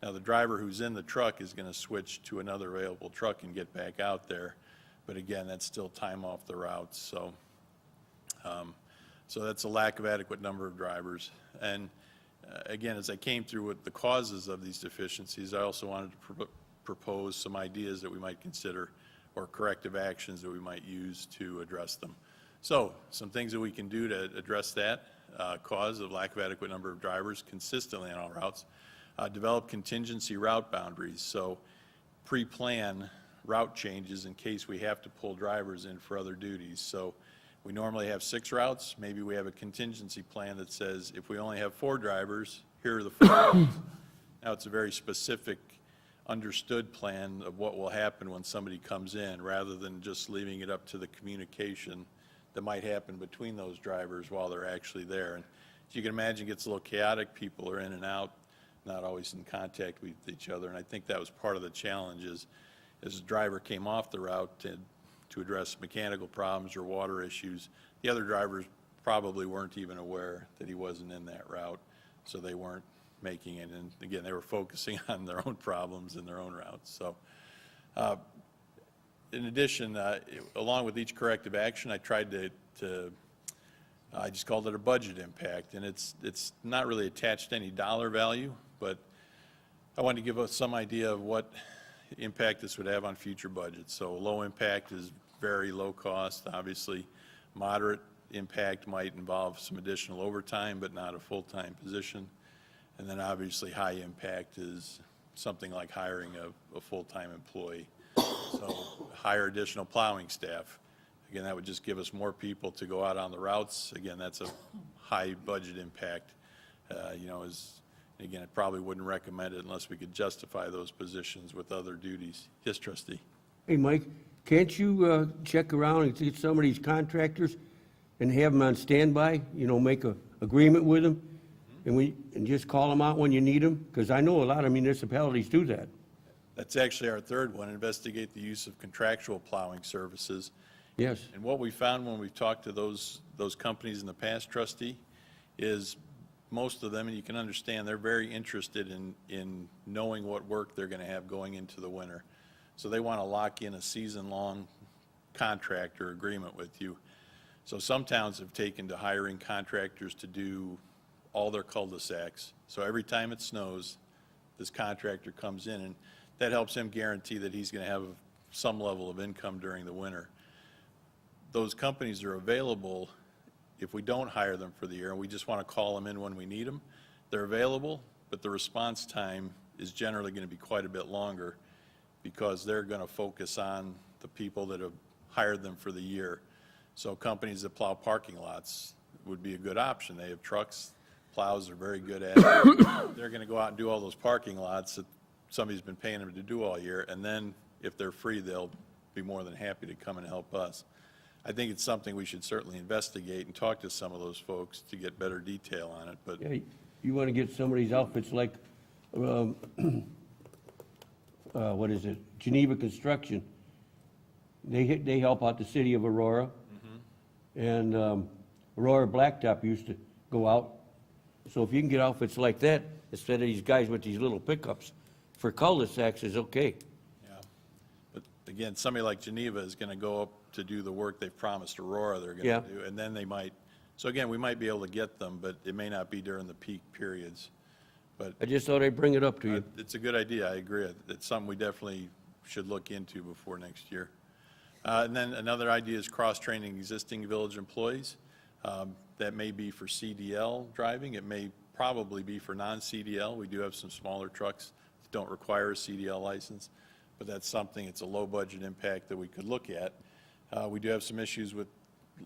Now, the driver who's in the truck is going to switch to another available truck and get back out there. But again, that's still time off the routes. So, so that's a lack of adequate number of drivers. And again, as I came through with the causes of these deficiencies, I also wanted to propose some ideas that we might consider or corrective actions that we might use to address them. So some things that we can do to address that cause of lack of adequate number of drivers consistently on all routes. Develop contingency route boundaries. So pre-plan route changes in case we have to pull drivers in for other duties. So we normally have 6 routes. Maybe we have a contingency plan that says if we only have 4 drivers, here are the 4 routes. Now it's a very specific, understood plan of what will happen when somebody comes in, rather than just leaving it up to the communication that might happen between those drivers while they're actually there. And as you can imagine, it gets a little chaotic. People are in and out, not always in contact with each other. And I think that was part of the challenge is, as the driver came off the route to address mechanical problems or water issues, the other drivers probably weren't even aware that he wasn't in that route, so they weren't making it. And again, they were focusing on their own problems in their own routes. So in addition, along with each corrective action, I tried to I just called it a budget impact, and it's not really attached to any dollar value, but I wanted to give us some idea of what impact this would have on future budgets. So low impact is very low cost. Obviously, moderate impact might involve some additional overtime, but not a full-time position. And then obviously high impact is something like hiring a full-time employee. So hire additional plowing staff. Again, that would just give us more people to go out on the routes. Again, that's a high budget impact. Again, I probably wouldn't recommend it unless we could justify those positions with other duties. Yes, trustee? Hey, Mike, can't you check around and get some of these contractors and have them on standby, make an agreement with them, and just call them out when you need them? Because I know a lot of municipalities do that. That's actually our third one, investigate the use of contractual plowing services. Yes. And what we found when we've talked to those companies in the past, trustee, is most of them, and you can understand, they're very interested in knowing what work they're going to have going into the winter. So they want to lock in a season-long contract or agreement with you. So some towns have taken to hiring contractors to do all their cul-de-sacs. So every time it snows, this contractor comes in, and that helps him guarantee that he's going to have some level of income during the winter. Those companies are available if we don't hire them for the year, and we just want to call them in when we need them. They're available, but the response time is generally going to be quite a bit longer because they're going to focus on the people that have hired them for the year. So companies that plow parking lots would be a good option. They have trucks, plows are very good at it. They're going to go out and do all those parking lots that somebody's been paying them to do all year, and then if they're free, they'll be more than happy to come and help us. I think it's something we should certainly investigate and talk to some of those folks to get better detail on it, but Yeah, you want to get some of these outfits like, what is it, Geneva Construction. They help out the city of Aurora. And Aurora Blacktop used to go out. So if you can get outfits like that, instead of these guys with these little pickups, for cul-de-sacs is okay. yeah. But again, somebody like Geneva is going to go up to do the work they've promised Aurora they're going Yeah. to do, and then they might, so again, we might be able to get them, but it may not be during the peak periods. But I just thought I'd bring it up to you. it's a good idea, I agree. It's something we definitely should look into before next year. And then another idea is cross-training existing village employees. That may be for CDL driving. It may probably be for non-CDL. We do have some smaller trucks that don't require a CDL license, but that's something, it's a low-budget impact that we could look at. We do have some issues with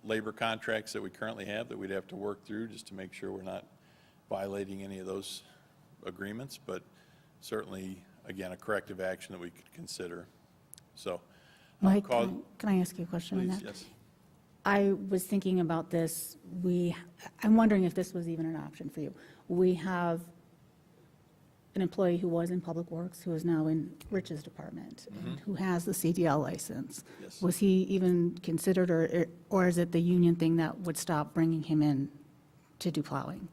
labor contracts that we currently have that we'd have to work through just to make sure we're not violating any of those agreements, but certainly, again, a corrective action that we could consider. So, Mike, cause- can I ask you a question on please, that? yes. I was thinking about this, I'm wondering if this was even an option for you. We have an employee who was in Public Works, who is now in Rich's department, and who has the CDL license. Yes. Was he even considered, or is it the union thing that would stop bringing him in to do plowing?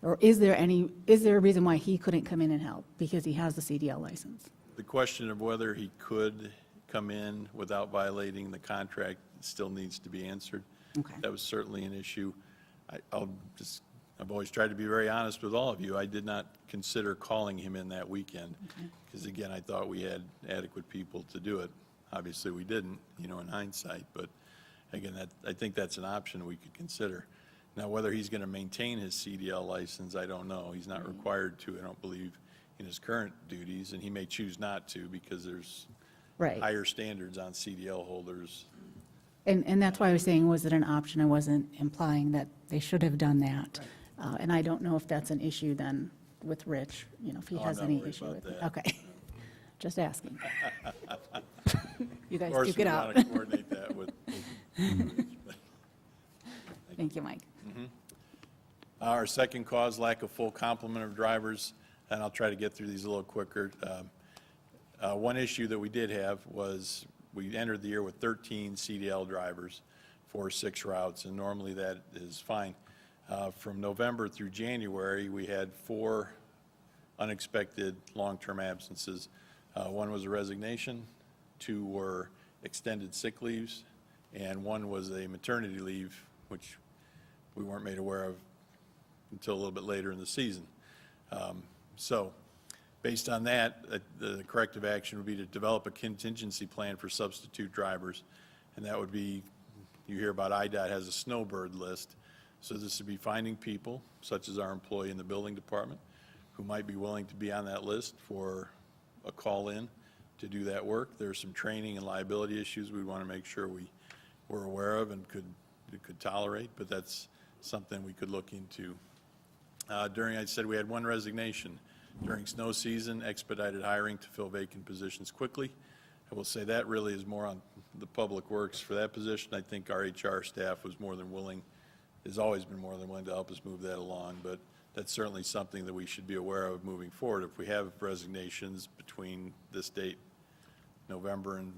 Or is there a reason why he couldn't come in and help, because he has the CDL license? The question of whether he could come in without violating the contract still needs to be answered. Okay. That was certainly an issue. I've always tried to be very honest with all of you. I did not consider calling him in that weekend, because again, I thought we had adequate people to do it. Obviously, we didn't, in hindsight, but again, I think that's an option we could consider. Now, whether he's going to maintain his CDL license, I don't know. He's not required to, I don't believe, in his current duties, and he may choose not to because there's Right. higher standards on CDL holders. And that's why I was saying, was it an option? I wasn't implying that they should have done that. And I don't know if that's an issue then with Rich, if he Oh, I'm has not any worried issue about with it. that. Okay. Just asking. You Of guys course, duke we it want out. to coordinate that with. Thank you, Mike. Our second cause, lack of full complement of drivers, and I'll try to get through these a little quicker. One issue that we did have was we entered the year with 13 CDL drivers for 6 routes, and normally that is fine. From November through January, we had 4 unexpected long-term absences. One was a resignation, 2 were extended sick leaves, and 1 was a maternity leave, which we weren't made aware of until a little bit later in the season. So, based on that, the corrective action would be to develop a contingency plan for substitute drivers, and that would be, you hear about IDOT has a snowbird list, so this would be finding people, such as our employee in the building department, who might be willing to be on that list for a call-in to do that work. There's some training and liability issues we want to make sure we were aware of and could tolerate, but that's something we could look into. I said we had 1 resignation. During snow season, expedited hiring to fill vacant positions quickly. I will say that really is more on the Public Works for that position. I think our HR staff was more than willing, has always been more than willing to help us move that along, but that's certainly something that we should be aware of moving forward. If we have resignations between this date, November and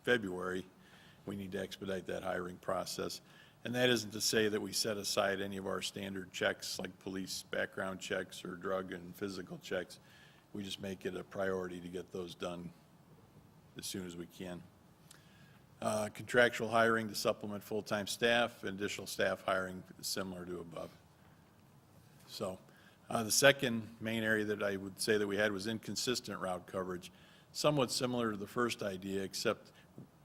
February, we need to expedite that hiring process. And that isn't to say that we set aside any of our standard checks, like police background checks or drug and physical checks. We just make it a priority to get those done as soon as we can. Contractual hiring to supplement full-time staff, and additional staff hiring similar to above. So, the second main area that I would say that we had was inconsistent route coverage, somewhat similar to the first idea, except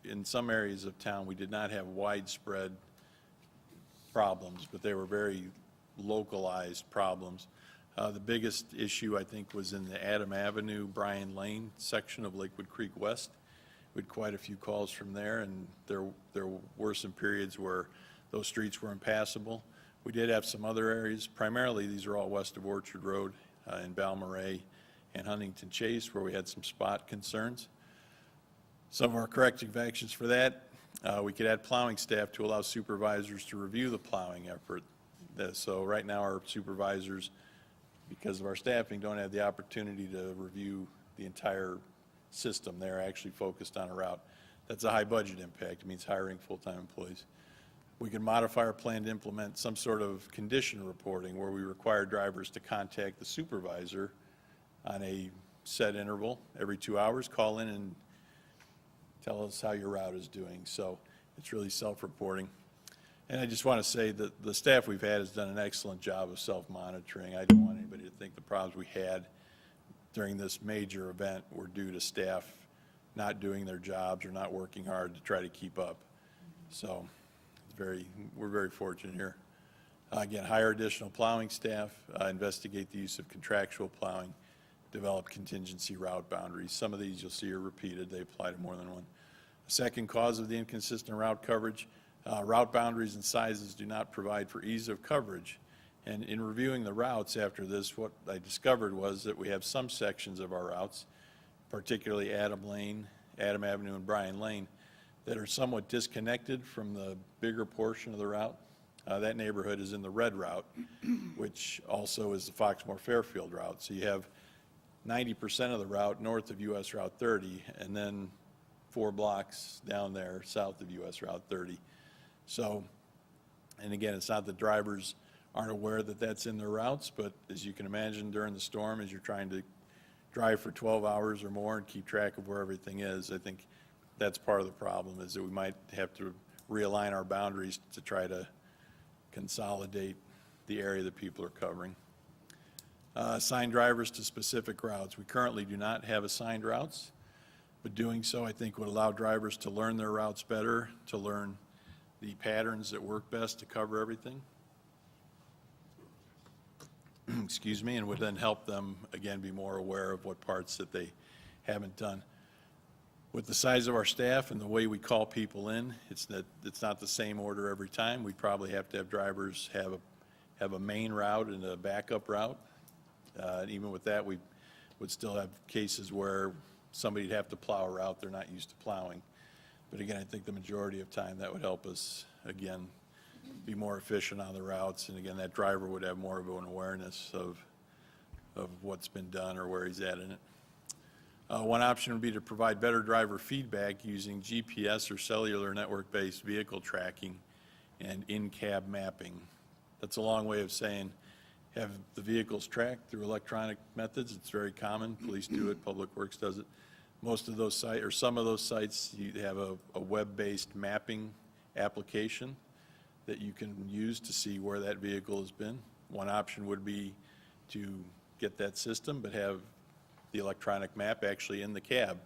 in some areas of town, we did not have widespread problems, but they were very localized problems. The biggest issue, I think, was in the Adam Avenue, Bryan Lane section of Lakewood Creek West. We had quite a few calls from there, and there were some periods where those streets were impassable. We did have some other areas, primarily these are all west of Orchard Road in Balmorhea and Huntington Chase, where we had some spot concerns. Some of our corrective actions for that, we could add plowing staff to allow supervisors to review the plowing effort. So right now, our supervisors, because of our staffing, don't have the opportunity to review the entire system. They're actually focused on a route. That's a high budget impact. It means hiring full-time employees. We can modify our plan to implement some sort of condition reporting where we require drivers to contact the supervisor on a set interval every 2 hours, call in and tell us how your route is doing. So it's really self-reporting. And I just want to say that the staff we've had has done an excellent job of self-monitoring. I don't want anybody to think the problems we had during this major event were due to staff not doing their jobs or not working hard to try to keep up. So we're very fortunate here. Again, hire additional plowing staff, investigate the use of contractual plowing, develop contingency route boundaries. Some of these you'll see are repeated. They apply to more than one. A second cause of the inconsistent route coverage, route boundaries and sizes do not provide for ease of coverage. And in reviewing the routes after this, what I discovered was that we have some sections of our routes, particularly Adam Avenue and Bryan Lane, that are somewhat disconnected from the bigger portion of the route. That neighborhood is in the red route, which also is the Foxmore Fairfield route. So you have 90% of the route north of US Route 30, and then 4 blocks down there south of US Route 30. So, and again, it's not that drivers aren't aware that that's in their routes, but as you can imagine during the storm, as you're trying to drive for 12 hours or more and keep track of where everything is, I think that's part of the problem, is that we might have to realign our boundaries to try to consolidate the area that people are covering. Assign drivers to specific routes. We currently do not have assigned routes, but doing so, I think, would allow drivers to learn their routes better, to learn the patterns that work best to cover everything. Excuse me, and would then help them, again, be more aware of what parts that they haven't done. With the size of our staff and the way we call people in, it's not the same order every time. We probably have to have drivers have a main route and a backup route. Even with that, we would still have cases where somebody'd have to plow a route they're not used to plowing. But again, I think the majority of time that would help us, again, be more efficient on the routes. And again, that driver would have more of an awareness of what's been done or where he's at in it. One option would be to provide better driver feedback using GPS or cellular network-based vehicle tracking and in-cab mapping. That's a long way of saying have the vehicles tracked through electronic methods. It's very common. Police do it. Public Works does it. Most of those sites, or some of those sites, you have a web-based mapping application that you can use to see where that vehicle has been. One option would be to get that system, but have the electronic map actually in the cab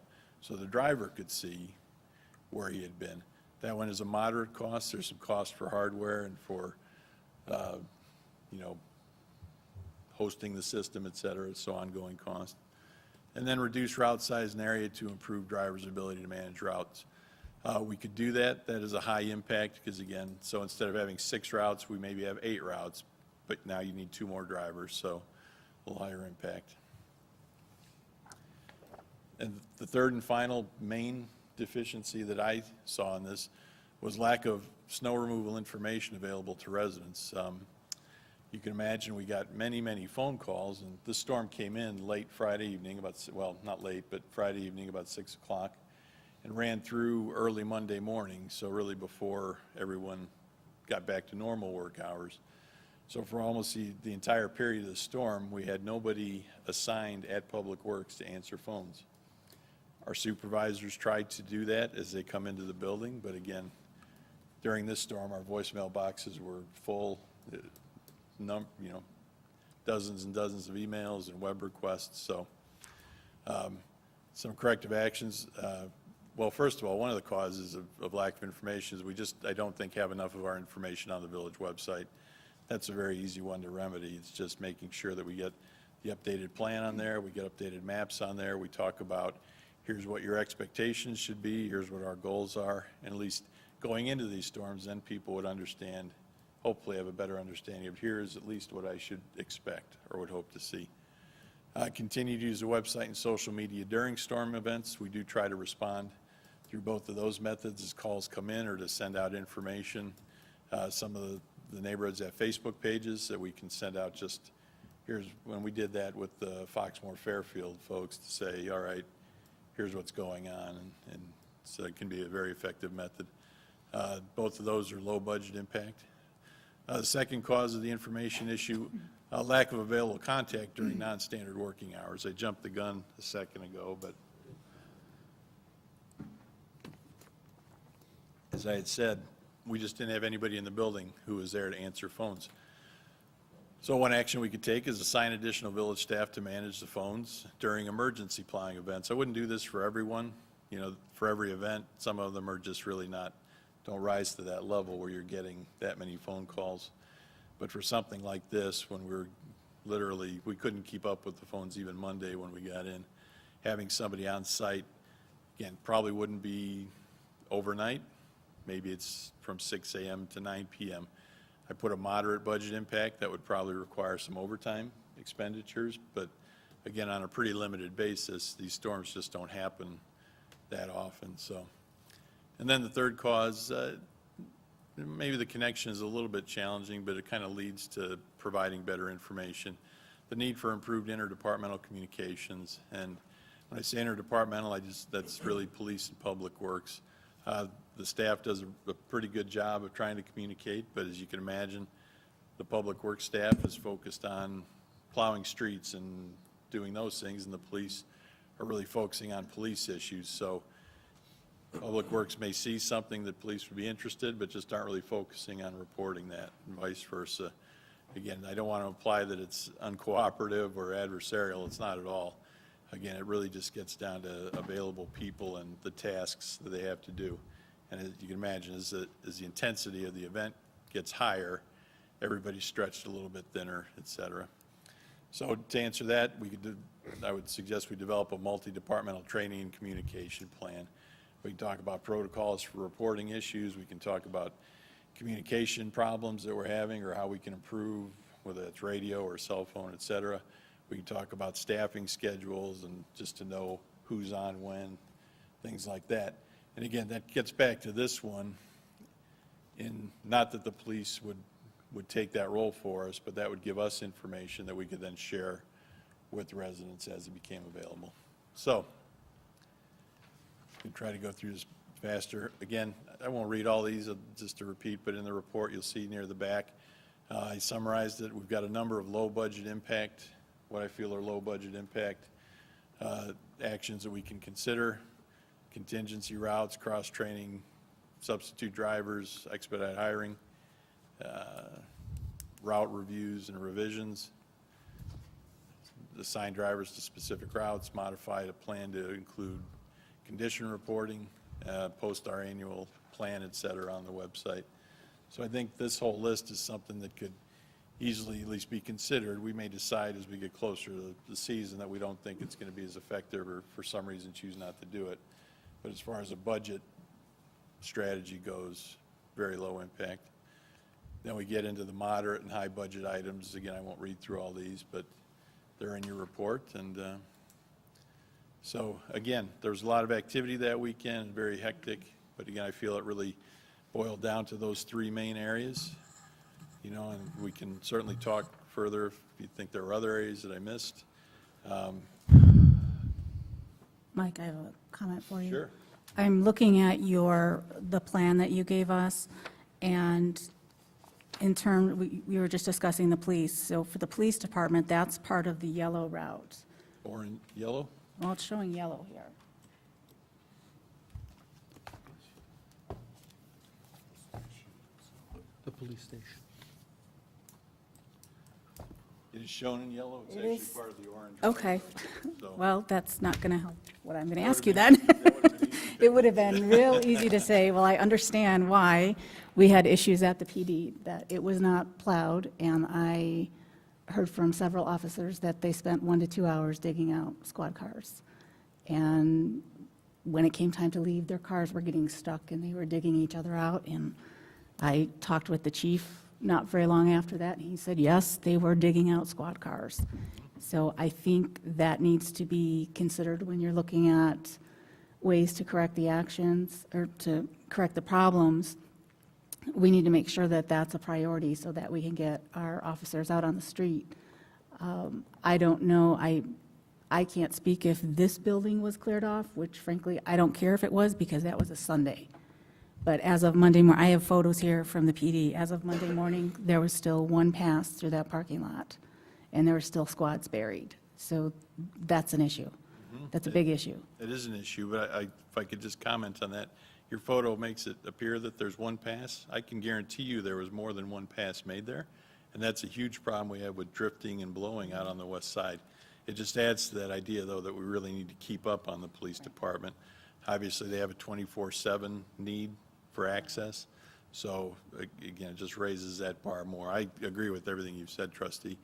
so the driver could see where he had been. That one is a moderate cost. There's some cost for hardware and for, hosting the system, et cetera, so ongoing cost. And then reduce route size and area to improve drivers' ability to manage routes. We could do that. That is a high impact because, again, so instead of having 6 routes, we maybe have 8 routes, but now you need 2 more drivers, so a little higher impact. And the third and final main deficiency that I saw in this was lack of snow removal information available to residents. You can imagine we got many, many phone calls, and this storm came in late Friday evening, well, not late, but Friday evening about 6 o'clock, and ran through early Monday morning, so really before everyone got back to normal work hours. So for almost the entire period of the storm, we had nobody assigned at Public Works to answer phones. Our supervisors try to do that as they come into the building, but again, during this storm, our voicemail boxes were full, dozens and dozens of emails and web requests, so some corrective actions. Well, first of all, one of the causes of lack of information is I don't think have enough of our information on the village website. That's a very easy one to remedy. It's just making sure that we get the updated plan on there, we get updated maps on there, we talk about here's what your expectations should be, here's what our goals are, and at least going into these storms, then people would understand, hopefully have a better understanding of here's at least what I should expect or would hope to see. Continue to use the website and social media during storm events. We do try to respond through both of those methods as calls come in or to send out information. Some of the neighborhoods have Facebook pages that we can send out just, when we did that with the Foxmore Fairfield folks to say, all right, here's what's going on, and so it can be a very effective method. Both of those are low budget impact. The second cause of the information issue, lack of available contact during non-standard working hours. I jumped the gun a second ago, but as I had said, we just didn't have anybody in the building who was there to answer phones. So one action we could take is assign additional village staff to manage the phones during emergency plowing events. I wouldn't do this for everyone, for every event. Some of them are just really don't rise to that level where you're getting that many phone calls. But for something like this, when we couldn't keep up with the phones even Monday when we got in, having somebody on site, again, probably wouldn't be overnight. Maybe it's from 6 a.m. to 9 p.m. I put a moderate budget impact that would probably require some overtime expenditures, but again, on a pretty limited basis, these storms just don't happen that often, so. And then the third cause, maybe the connection is a little bit challenging, but it kind of leads to providing better information. The need for improved interdepartmental communications, and when I say interdepartmental, that's really police and public works. The staff does a pretty good job of trying to communicate, but as you can imagine, the public works staff is focused on plowing streets and doing those things, and the police are really focusing on police issues. So Public Works may see something that police would be interested, but just aren't really focusing on reporting that, and vice versa. Again, I don't want to imply that it's uncooperative or adversarial. It's not at all. Again, it really just gets down to available people and the tasks that they have to do. And as you can imagine, as the intensity of the event gets higher, everybody's stretched a little bit thinner, et cetera. So to answer that, I would suggest we develop a multi-departmental training and communication plan. We can talk about protocols for reporting issues. We can talk about communication problems that we're having or how we can improve, whether it's radio or cell phone, et cetera. We can talk about staffing schedules and just to know who's on when, things like that. And again, that gets back to this one, not that the police would take that role for us, but that would give us information that we could then share with residents as it became available. So, we can try to go through this faster. Again, I won't read all these, just to repeat, but in the report you'll see near the back, I summarized it. We've got a number of low budget impact, what I feel are low budget impact actions that we can consider. Contingency routes, cross-training, substitute drivers, expedite hiring, route reviews and revisions, assign drivers to specific routes, modify the plan to include condition reporting, post our annual plan, et cetera, on the website. So I think this whole list is something that could easily at least be considered. We may decide as we get closer to the season that we don't think it's going to be as effective or for some reason choose not to do it. But as far as a budget strategy goes, very low impact. Then we get into the moderate and high budget items. Again, I won't read through all these, but they're in your report. And so again, there was a lot of activity that weekend, very hectic. But again, I feel it really boiled down to those three main areas. And we can certainly talk further if you think there are other areas that I missed. Mike, I have a comment for you. Sure. I'm looking at the plan that you gave us, and we were just discussing the police. So for the police department, that's part of the yellow route. Orange, yellow? Well, it's showing yellow here. The police station. It is shown in yellow, it's It actually is. part of the orange. Okay. So- Well, that's not going to help what I'm going to ask you then. It would have been real easy to say, well, I understand why we had issues at the PD, that it was not plowed, and I heard from several officers that they spent 1 to 2 hours digging out squad cars. And when it came time to leave, their cars were getting stuck, and they were digging each other out. And I talked with the chief not very long after that, and he said, yes, they were digging out squad cars. So I think that needs to be considered when you're looking at ways to correct the actions or to correct the problems. We need to make sure that that's a priority so that we can get our officers out on the street. I don't know, I can't speak if this building was cleared off, which frankly, I don't care if it was because that was a Sunday. But as of Monday morning, I have photos here from the PD. As of Monday morning, there was still one pass through that parking lot, and there were still squads buried. So that's an issue. That's a big issue. It is an issue, but if I could just comment on that, your photo makes it appear that there's one pass. I can guarantee you there was more than one pass made there, and that's a huge problem we have with drifting and blowing out on the west side. It just adds to that idea, though, that we really need to keep up on the police department. Obviously, they have a 24/7 need for access, so again, it just raises that bar more. I agree with everything you've said, trustee.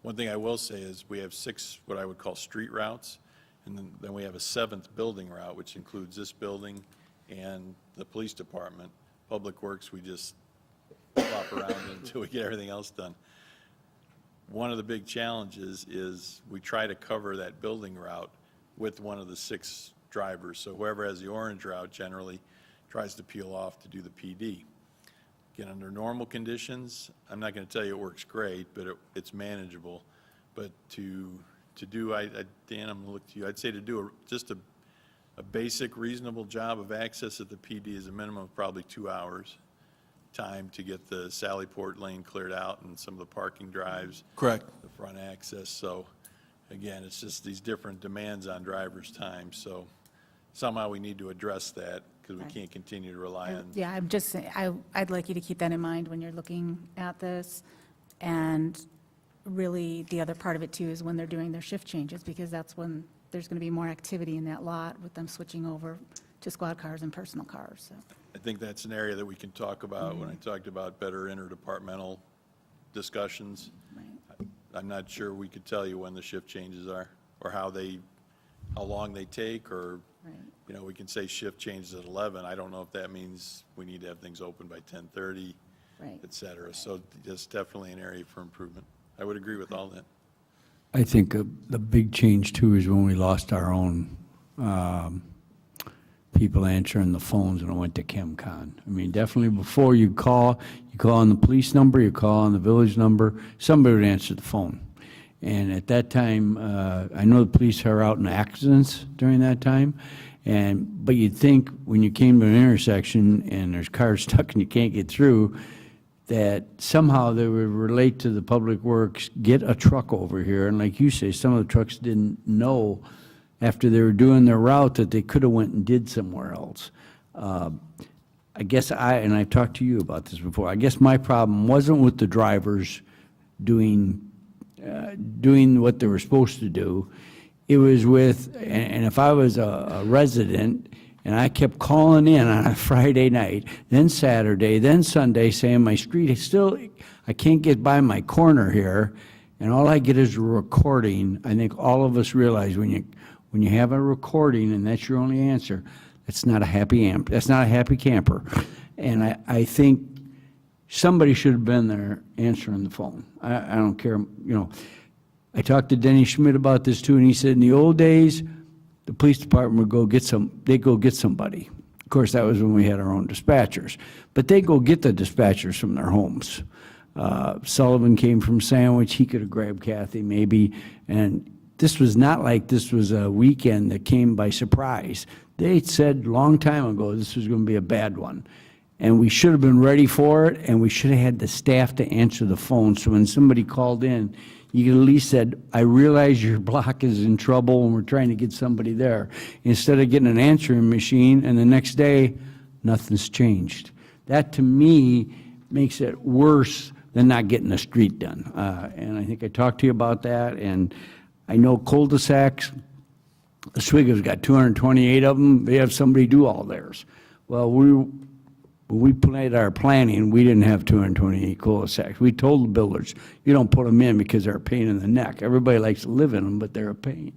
One thing I will say is we have 6 what I would call street routes, and then we have a 7th building route, which includes this building and the police department. Public Works, we just flop around until we get everything else done. One of the big challenges is we try to cover that building route with one of the 6 drivers. So whoever has the orange route generally tries to peel off to do the PD. Again, under normal conditions, I'm not going to tell you it works great, but it's manageable. But to do, Dan, I'm going to look to you, I'd say to do just a basic reasonable job of access at the PD is a minimum of probably 2 hours time to get the Sallyport lane cleared out and some of the parking drives. Correct. The front access. So again, it's just these different demands on drivers' time. So somehow we need to address that because we Right. can't continue to rely on. Yeah, I'm just, I'd like you to keep that in mind when you're looking at this. And really, the other part of it too is when they're doing their shift changes, because that's when there's going to be more activity in that lot with them switching over to squad cars and personal cars, so. I think that's an area that we can talk about when I talked about better interdepartmental discussions. Right. I'm not sure we could tell you when the shift changes are, or how long they take, or, Right. you know, we can say shift changes at 11. I don't know if that means we need to have things open by 10:30, Right. et cetera. So that's definitely an area for improvement. I would agree with all that. I think the big change too is when we lost our own people answering the phones when it went to ChemCon. I mean, definitely before you call on the police number, you call on the village number, somebody would answer the phone. And at that time, I know the police are out in accidents during that time, but you'd think when you came to an intersection and there's cars stuck and you can't get through, that somehow they would relate to the Public Works, get a truck over here. And like you say, some of the trucks didn't know after they were doing their route that they could have went and did somewhere else. I guess and I've talked to you about this before, I guess my problem wasn't with the drivers doing what they were supposed to do. It was with, and if I was a resident and I kept calling in on a Friday night, then Saturday, then Sunday, saying my street is still, I can't get by my corner here, and all I get is a recording. I think all of us realize when you have a recording and that's your only answer, that's not a happy camper. And I think somebody should have been there answering the phone. I don't care, you know. I talked to Denny Schmidt about this too, and he said in the old days, the police department would they'd go get somebody. Of course, that was when we had our own dispatchers. But they'd go get the dispatchers from their homes. Sullivan came from Sandwich, he could have grabbed Kathy maybe, and this was not like this was a weekend that came by surprise. They said a long time ago this was going to be a bad one. And we should have been ready for it, and we should have had the staff to answer the phone. So when somebody called in, you could at least said, I realize your block is in trouble and we're trying to get somebody there. Instead of getting an answering machine and the next day, nothing's changed. That to me makes it worse than not getting the street done. And I think I talked to you about that, and I know cul-de-sacs, Oswego's got 228 of them, they have somebody do all theirs. Well, when we played our planning, we didn't have 228 cul-de-sacs. We told the builders, you don't put them in because they're a pain in the neck. Everybody likes to live in them, but they're a pain.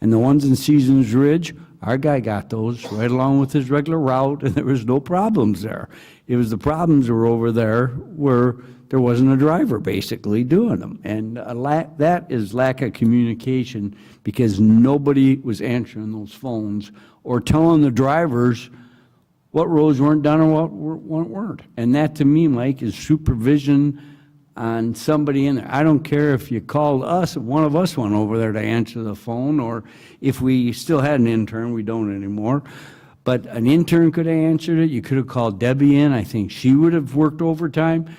And the ones in Seasons Ridge, our guy got those right along with his regular route, and there was no problems there. It was the problems were over there where there wasn't a driver basically doing them. And that is lack of communication because nobody was answering those phones or telling the drivers what roads weren't done and what weren't. And that, to me, Mike, is supervision on somebody in there. I don't care if you called us, one of us went over there to answer the phone, or if we still had an intern, we don't anymore. But an intern could have answered it. You could have called Debbie in. I think she would have worked overtime.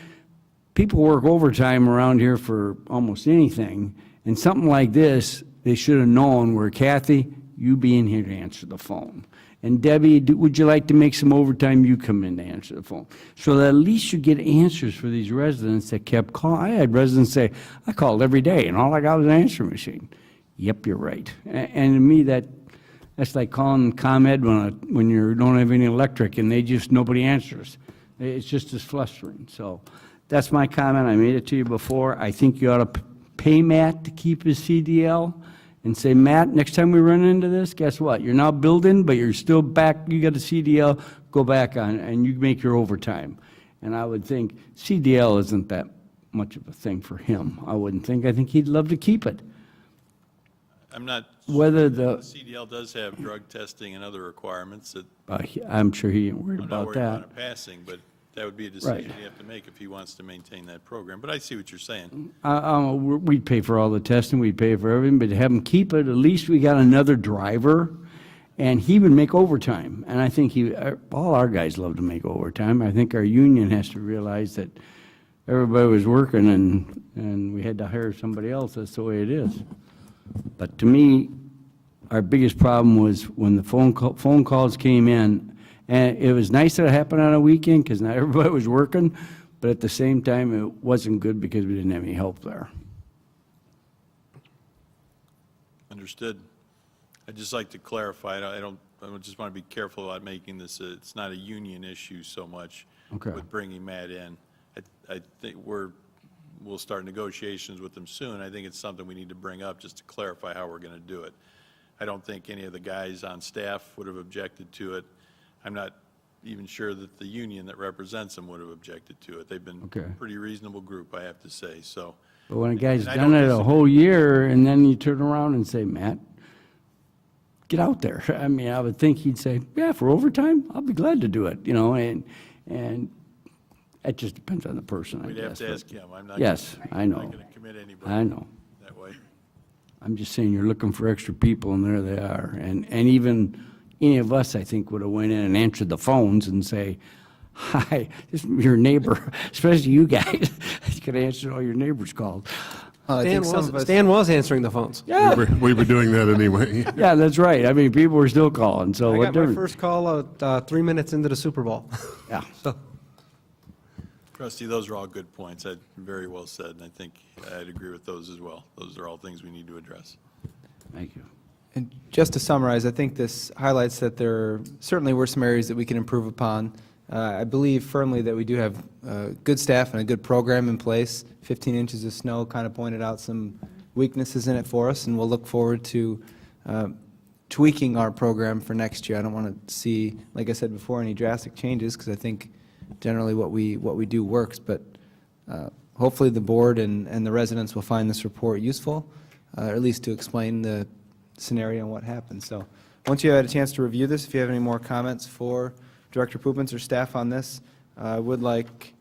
People work overtime around here for almost anything. And something like this, they should have known where, Kathy, you be in here to answer the phone. And Debbie, would you like to make some overtime? You come in to answer the phone. So that at least you get answers for these residents that kept calling. I had residents say, I called every day and all I got was an answering machine. Yep, you're right. And to me, that's like calling ComEd when you don't have any electric and nobody answers. It's just as frustrating. So that's my comment. I made it to you before. I think you ought to pay Matt to keep his CDL. And say, Matt, next time we run into this, guess what? You're now building, but you're still back, you got a CDL, go back on, and you make your overtime. And I would think CDL isn't that much of a thing for him. I wouldn't think. I think he'd love to keep it. I'm not, Whether the the, CDL does have drug testing and other requirements that I'm sure he ain't worried I'm not about worried about that. him passing, but that would be a decision Right. you have to make if he wants to maintain that program. But I see what you're saying. We'd pay for all the testing, we'd pay for everything, but to have him keep it, at least we got another driver, and he would make overtime. And I think all our guys love to make overtime. I think our union has to realize that everybody was working and we had to hire somebody else. That's the way it is. But to me, our biggest problem was when the phone calls came in, and it was nice that it happened on a weekend because not everybody was working, but at the same time, it wasn't good because we didn't have any help there. Understood. I'd just like to clarify, I just want to be careful about making this, it's not a union issue so much Okay. with bringing Matt in. I think we'll start negotiations with them soon. I think it's something we need to bring up just to clarify how we're going to do it. I don't think any of the guys on staff would have objected to it. I'm not even sure that the union that represents them would have objected to it. They've been Okay. a pretty reasonable group, I have to say, so. But when a guy's And I done don't it a disagree. whole year, and then you turn around and say, Matt, get out there. I mean, I would think he'd say, yeah, for overtime, I'll be glad to do it, and it just depends on the person, I We'd guess. have to but- ask him. I'm not. Yes, I know. I'm not going to commit anybody. I know. That way. I'm just saying, you're looking for extra people, and there they are. And even any of us, I think, would have went in and answered the phones and say, hi, this is your neighbor, especially you guys. You could answer all your neighbors' calls. I think some of us. Stan was answering the phones. Yeah, We were doing that anyway. yeah, that's right. I mean, people were still calling, so I what got my difference? first call 3 minutes into the Super Bowl. Yeah. So, Trustee, those are all good points. Very well said, and I think I'd agree with those as well. Those are all things we need to address. Thank you. And just to summarize, I think this highlights that there certainly were some areas that we can improve upon. I believe firmly that we do have good staff and a good program in place. 15 inches of snow kind of pointed out some weaknesses in it for us, and we'll look forward to tweaking our program for next year. I don't want to see, like I said before, any drastic changes, because I think generally what we do works, but hopefully the board and the residents will find this report useful, or at least to explain the scenario and what happened. So once you had a chance to review this, if you have any more comments for Director Poopens or staff on this, I would like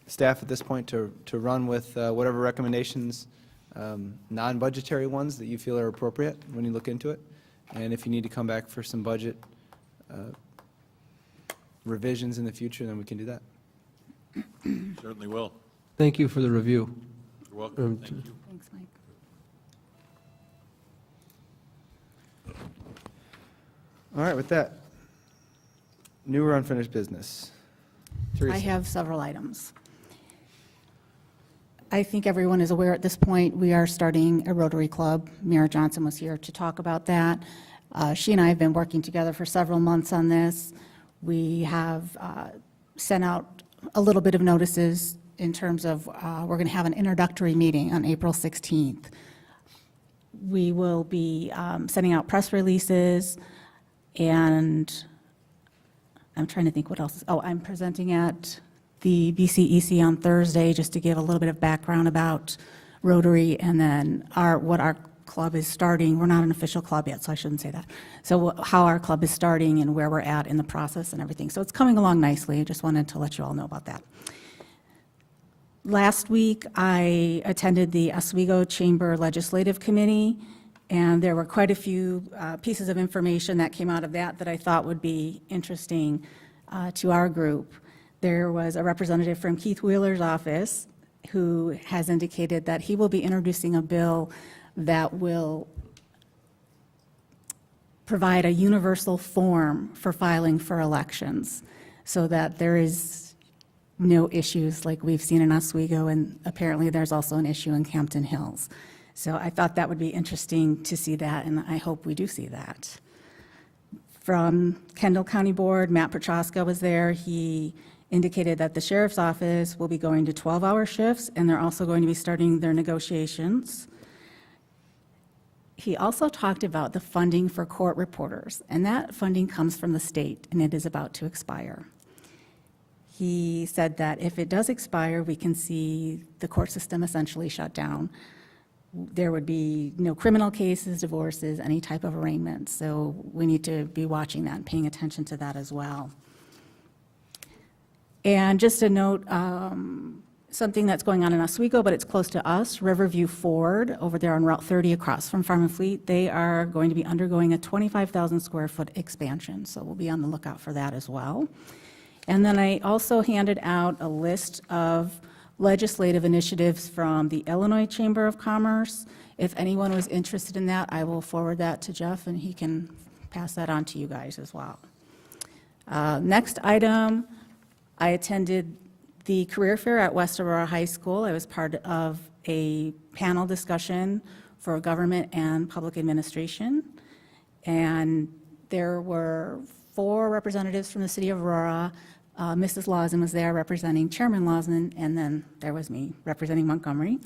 staff at this point to run with whatever recommendations, non-budgetary ones that you feel are appropriate when you look into it. And if you need to come back for some budget revisions in the future, then we can do that. Certainly will. thank you for the review. You're welcome. Thank you. Thanks, Mike. All right, with that, new or unfinished business? Teresa. I have several items. I think everyone is aware at this point, we are starting a Rotary Club. Mayor Johnson was here to talk about that. She and I have been working together for several months on this. We have sent out a little bit of notices in terms of, we're going to have an introductory meeting on April 16th. We will be sending out press releases, and I'm trying to think what else. Oh, I'm presenting at the BCEC on Thursday, just to give a little bit of background about Rotary, and then what our club is starting. We're not an official club yet, so I shouldn't say that. So how our club is starting and where we're at in the process and everything. So it's coming along nicely. I just wanted to let you all know about that. Last week, I attended the Oswego Chamber Legislative Committee, and there were quite a few pieces of information that came out of that I thought would be interesting to our group. There was a representative from Keith Wheeler's office who has indicated that he will be introducing a bill that will provide a universal form for filing for elections, so that there is no issues like we've seen in Oswego, and apparently there's also an issue in Campton Hills. So I thought that would be interesting to see that, and I hope we do see that. From Kendall County Board, Matt Petroska was there. He indicated that the sheriff's office will be going to 12-hour shifts, and they're also going to be starting their negotiations. He also talked about the funding for court reporters, and that funding comes from the state, and it is about to expire. He said that if it does expire, we can see the court system essentially shut down. There would be no criminal cases, divorces, any type of arraignment, so we need to be watching that and paying attention to that as well. And just a note, something that's going on in Oswego, but it's close to us, Riverview Ford, over there on Route 30 across from Farm and Fleet, they are going to be undergoing a 25,000 square foot expansion, so we'll be on the lookout for that as well. And then I also handed out a list of legislative initiatives from the Illinois Chamber of Commerce. If anyone was interested in that, I will forward that to Jeff, and he can pass that on to you guys as well. Next item, I attended the career fair at West Aurora High School. I was part of a panel discussion for government and public administration. And there were 4 representatives from the city of Aurora. Mrs. Lawson was there representing Chairman Lawson, and then there was me representing Montgomery.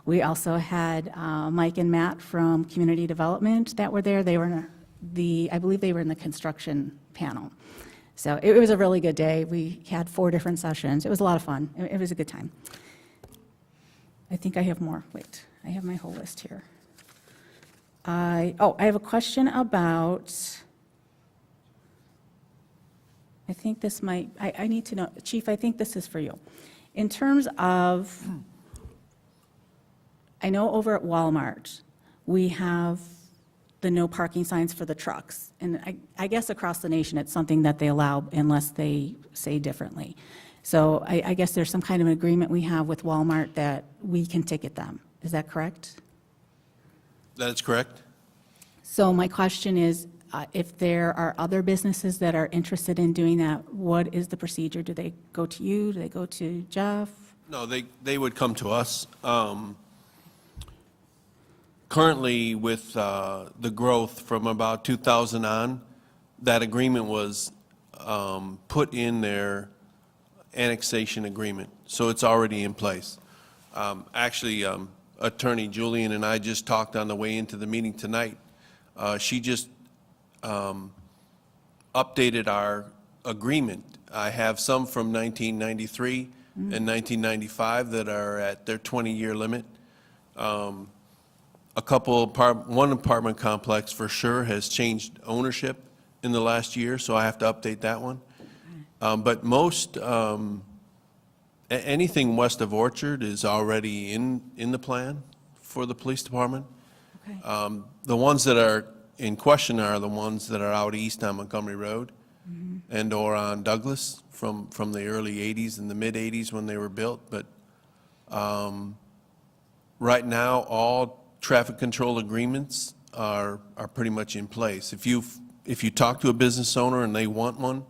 We also had Mike and Matt from Community Development that were there. They were in I believe they were in the construction panel. So it was a really good day. We had 4 different sessions. It was a lot of fun. It was a good time. I think I have more. Wait, I have my whole list here. I have a question about, I think this might, I need to know, Chief, I think this is for you. In terms of, I know over at Walmart, we have the no parking signs for the trucks. And I guess across the nation, it's something that they allow unless they say differently. So I guess there's some kind of an agreement we have with Walmart that we can ticket them. Is that correct? That is correct. So my question is, if there are other businesses that are interested in doing that, what is the procedure? Do they go to you? Do they go to Jeff? No, they would come to us. Currently, with the growth from about 2000 on, that agreement was put in their annexation agreement, so it's already in place. Actually, Attorney Julian and I just talked on the way into the meeting tonight. She just updated our agreement. I have some from 1993 and 1995 that are at their 20-year limit. One apartment complex for sure has changed ownership in the last year, so I have to update that one. But most, anything west of Orchard is already in the plan for the police department. Okay. The ones that are in question are the ones that are out east on Montgomery Road and or on Douglas from the early 80s and the mid 80s when they were built. But right now, all traffic control agreements are pretty much in place. If you talk to a business owner and they want one,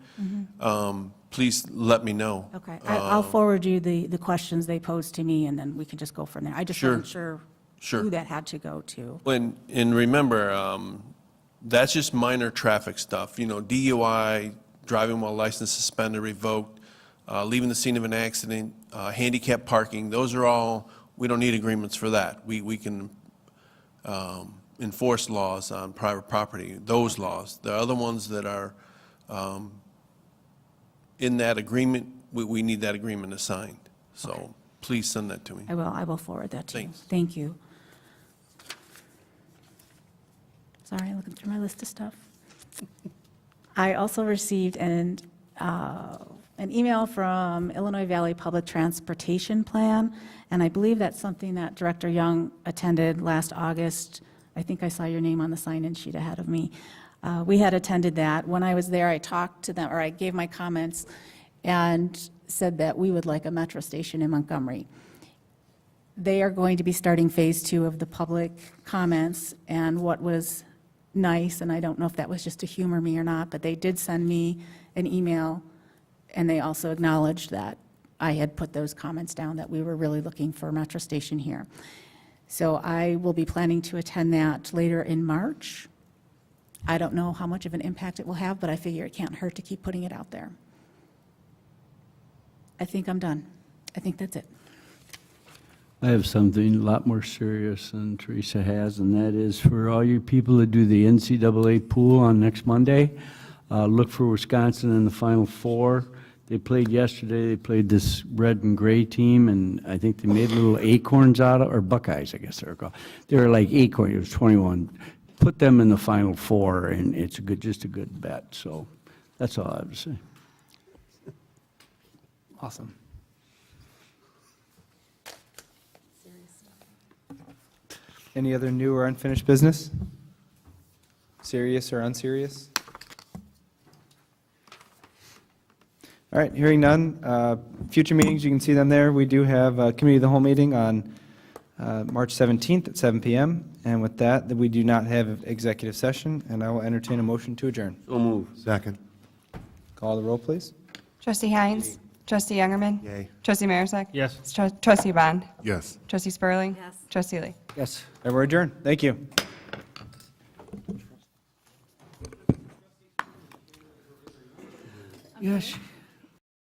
please let me know. Okay, I'll forward you the questions they posed to me, and then we can just go from there. I just Sure. wasn't sure Sure. who that had to go to. And remember, that's just minor traffic stuff, DUI, driving while license suspended, revoked, leaving the scene of an accident, handicap parking, those are all, we don't need agreements for that. We can enforce laws on private property, those laws. The other ones that are in that agreement, we need that agreement assigned. So please send that to me. I will forward that to you. Thanks. Thank you. Sorry, looking through my list of stuff. I also received an email from Illinois Valley Public Transportation Plan, and I believe that's something that Director Young attended last August. I think I saw your name on the sign-in sheet ahead of me. We had attended that. When I was there, I talked to them, or I gave my comments, and said that we would like a metro station in Montgomery. They are going to be starting Phase 2 of the public comments, and what was nice, and I don't know if that was just to humor me or not, but they did send me an email, and they also acknowledged that I had put those comments down, that we were really looking for a metro station here. So I will be planning to attend that later in March. I don't know how much of an impact it will have, but I figure it can't hurt to keep putting it out there. I think I'm done. I think that's it. I have something a lot more serious than Teresa has, and that is for all you people that do the NCAA pool on next Monday, look for Wisconsin in the Final Four. They played yesterday. They played this red and gray team, and I think they made little acorns out of, or Buckeyes, I guess they're called. They were like acorns. It was 21. Put them in the Final Four, and it's just a good bet. So that's all I have to say. Awesome. Any other new or unfinished business? Serious or unserious? All right, hearing none. Future meetings, you can see them there. We do have a committee of the whole meeting on March 17th at 7 PM. And with that, we do not have executive session, and I will entertain a motion to adjourn. So move. Second. Call the roll, please. Trustee Hines? Trustee Youngerman? Yay. Trustee Marisak? Yes. Trustee Bond? Yes. Trustee Spurling? Yes. Trustee Lee? Yes. And we're adjourned. Thank you. Yes.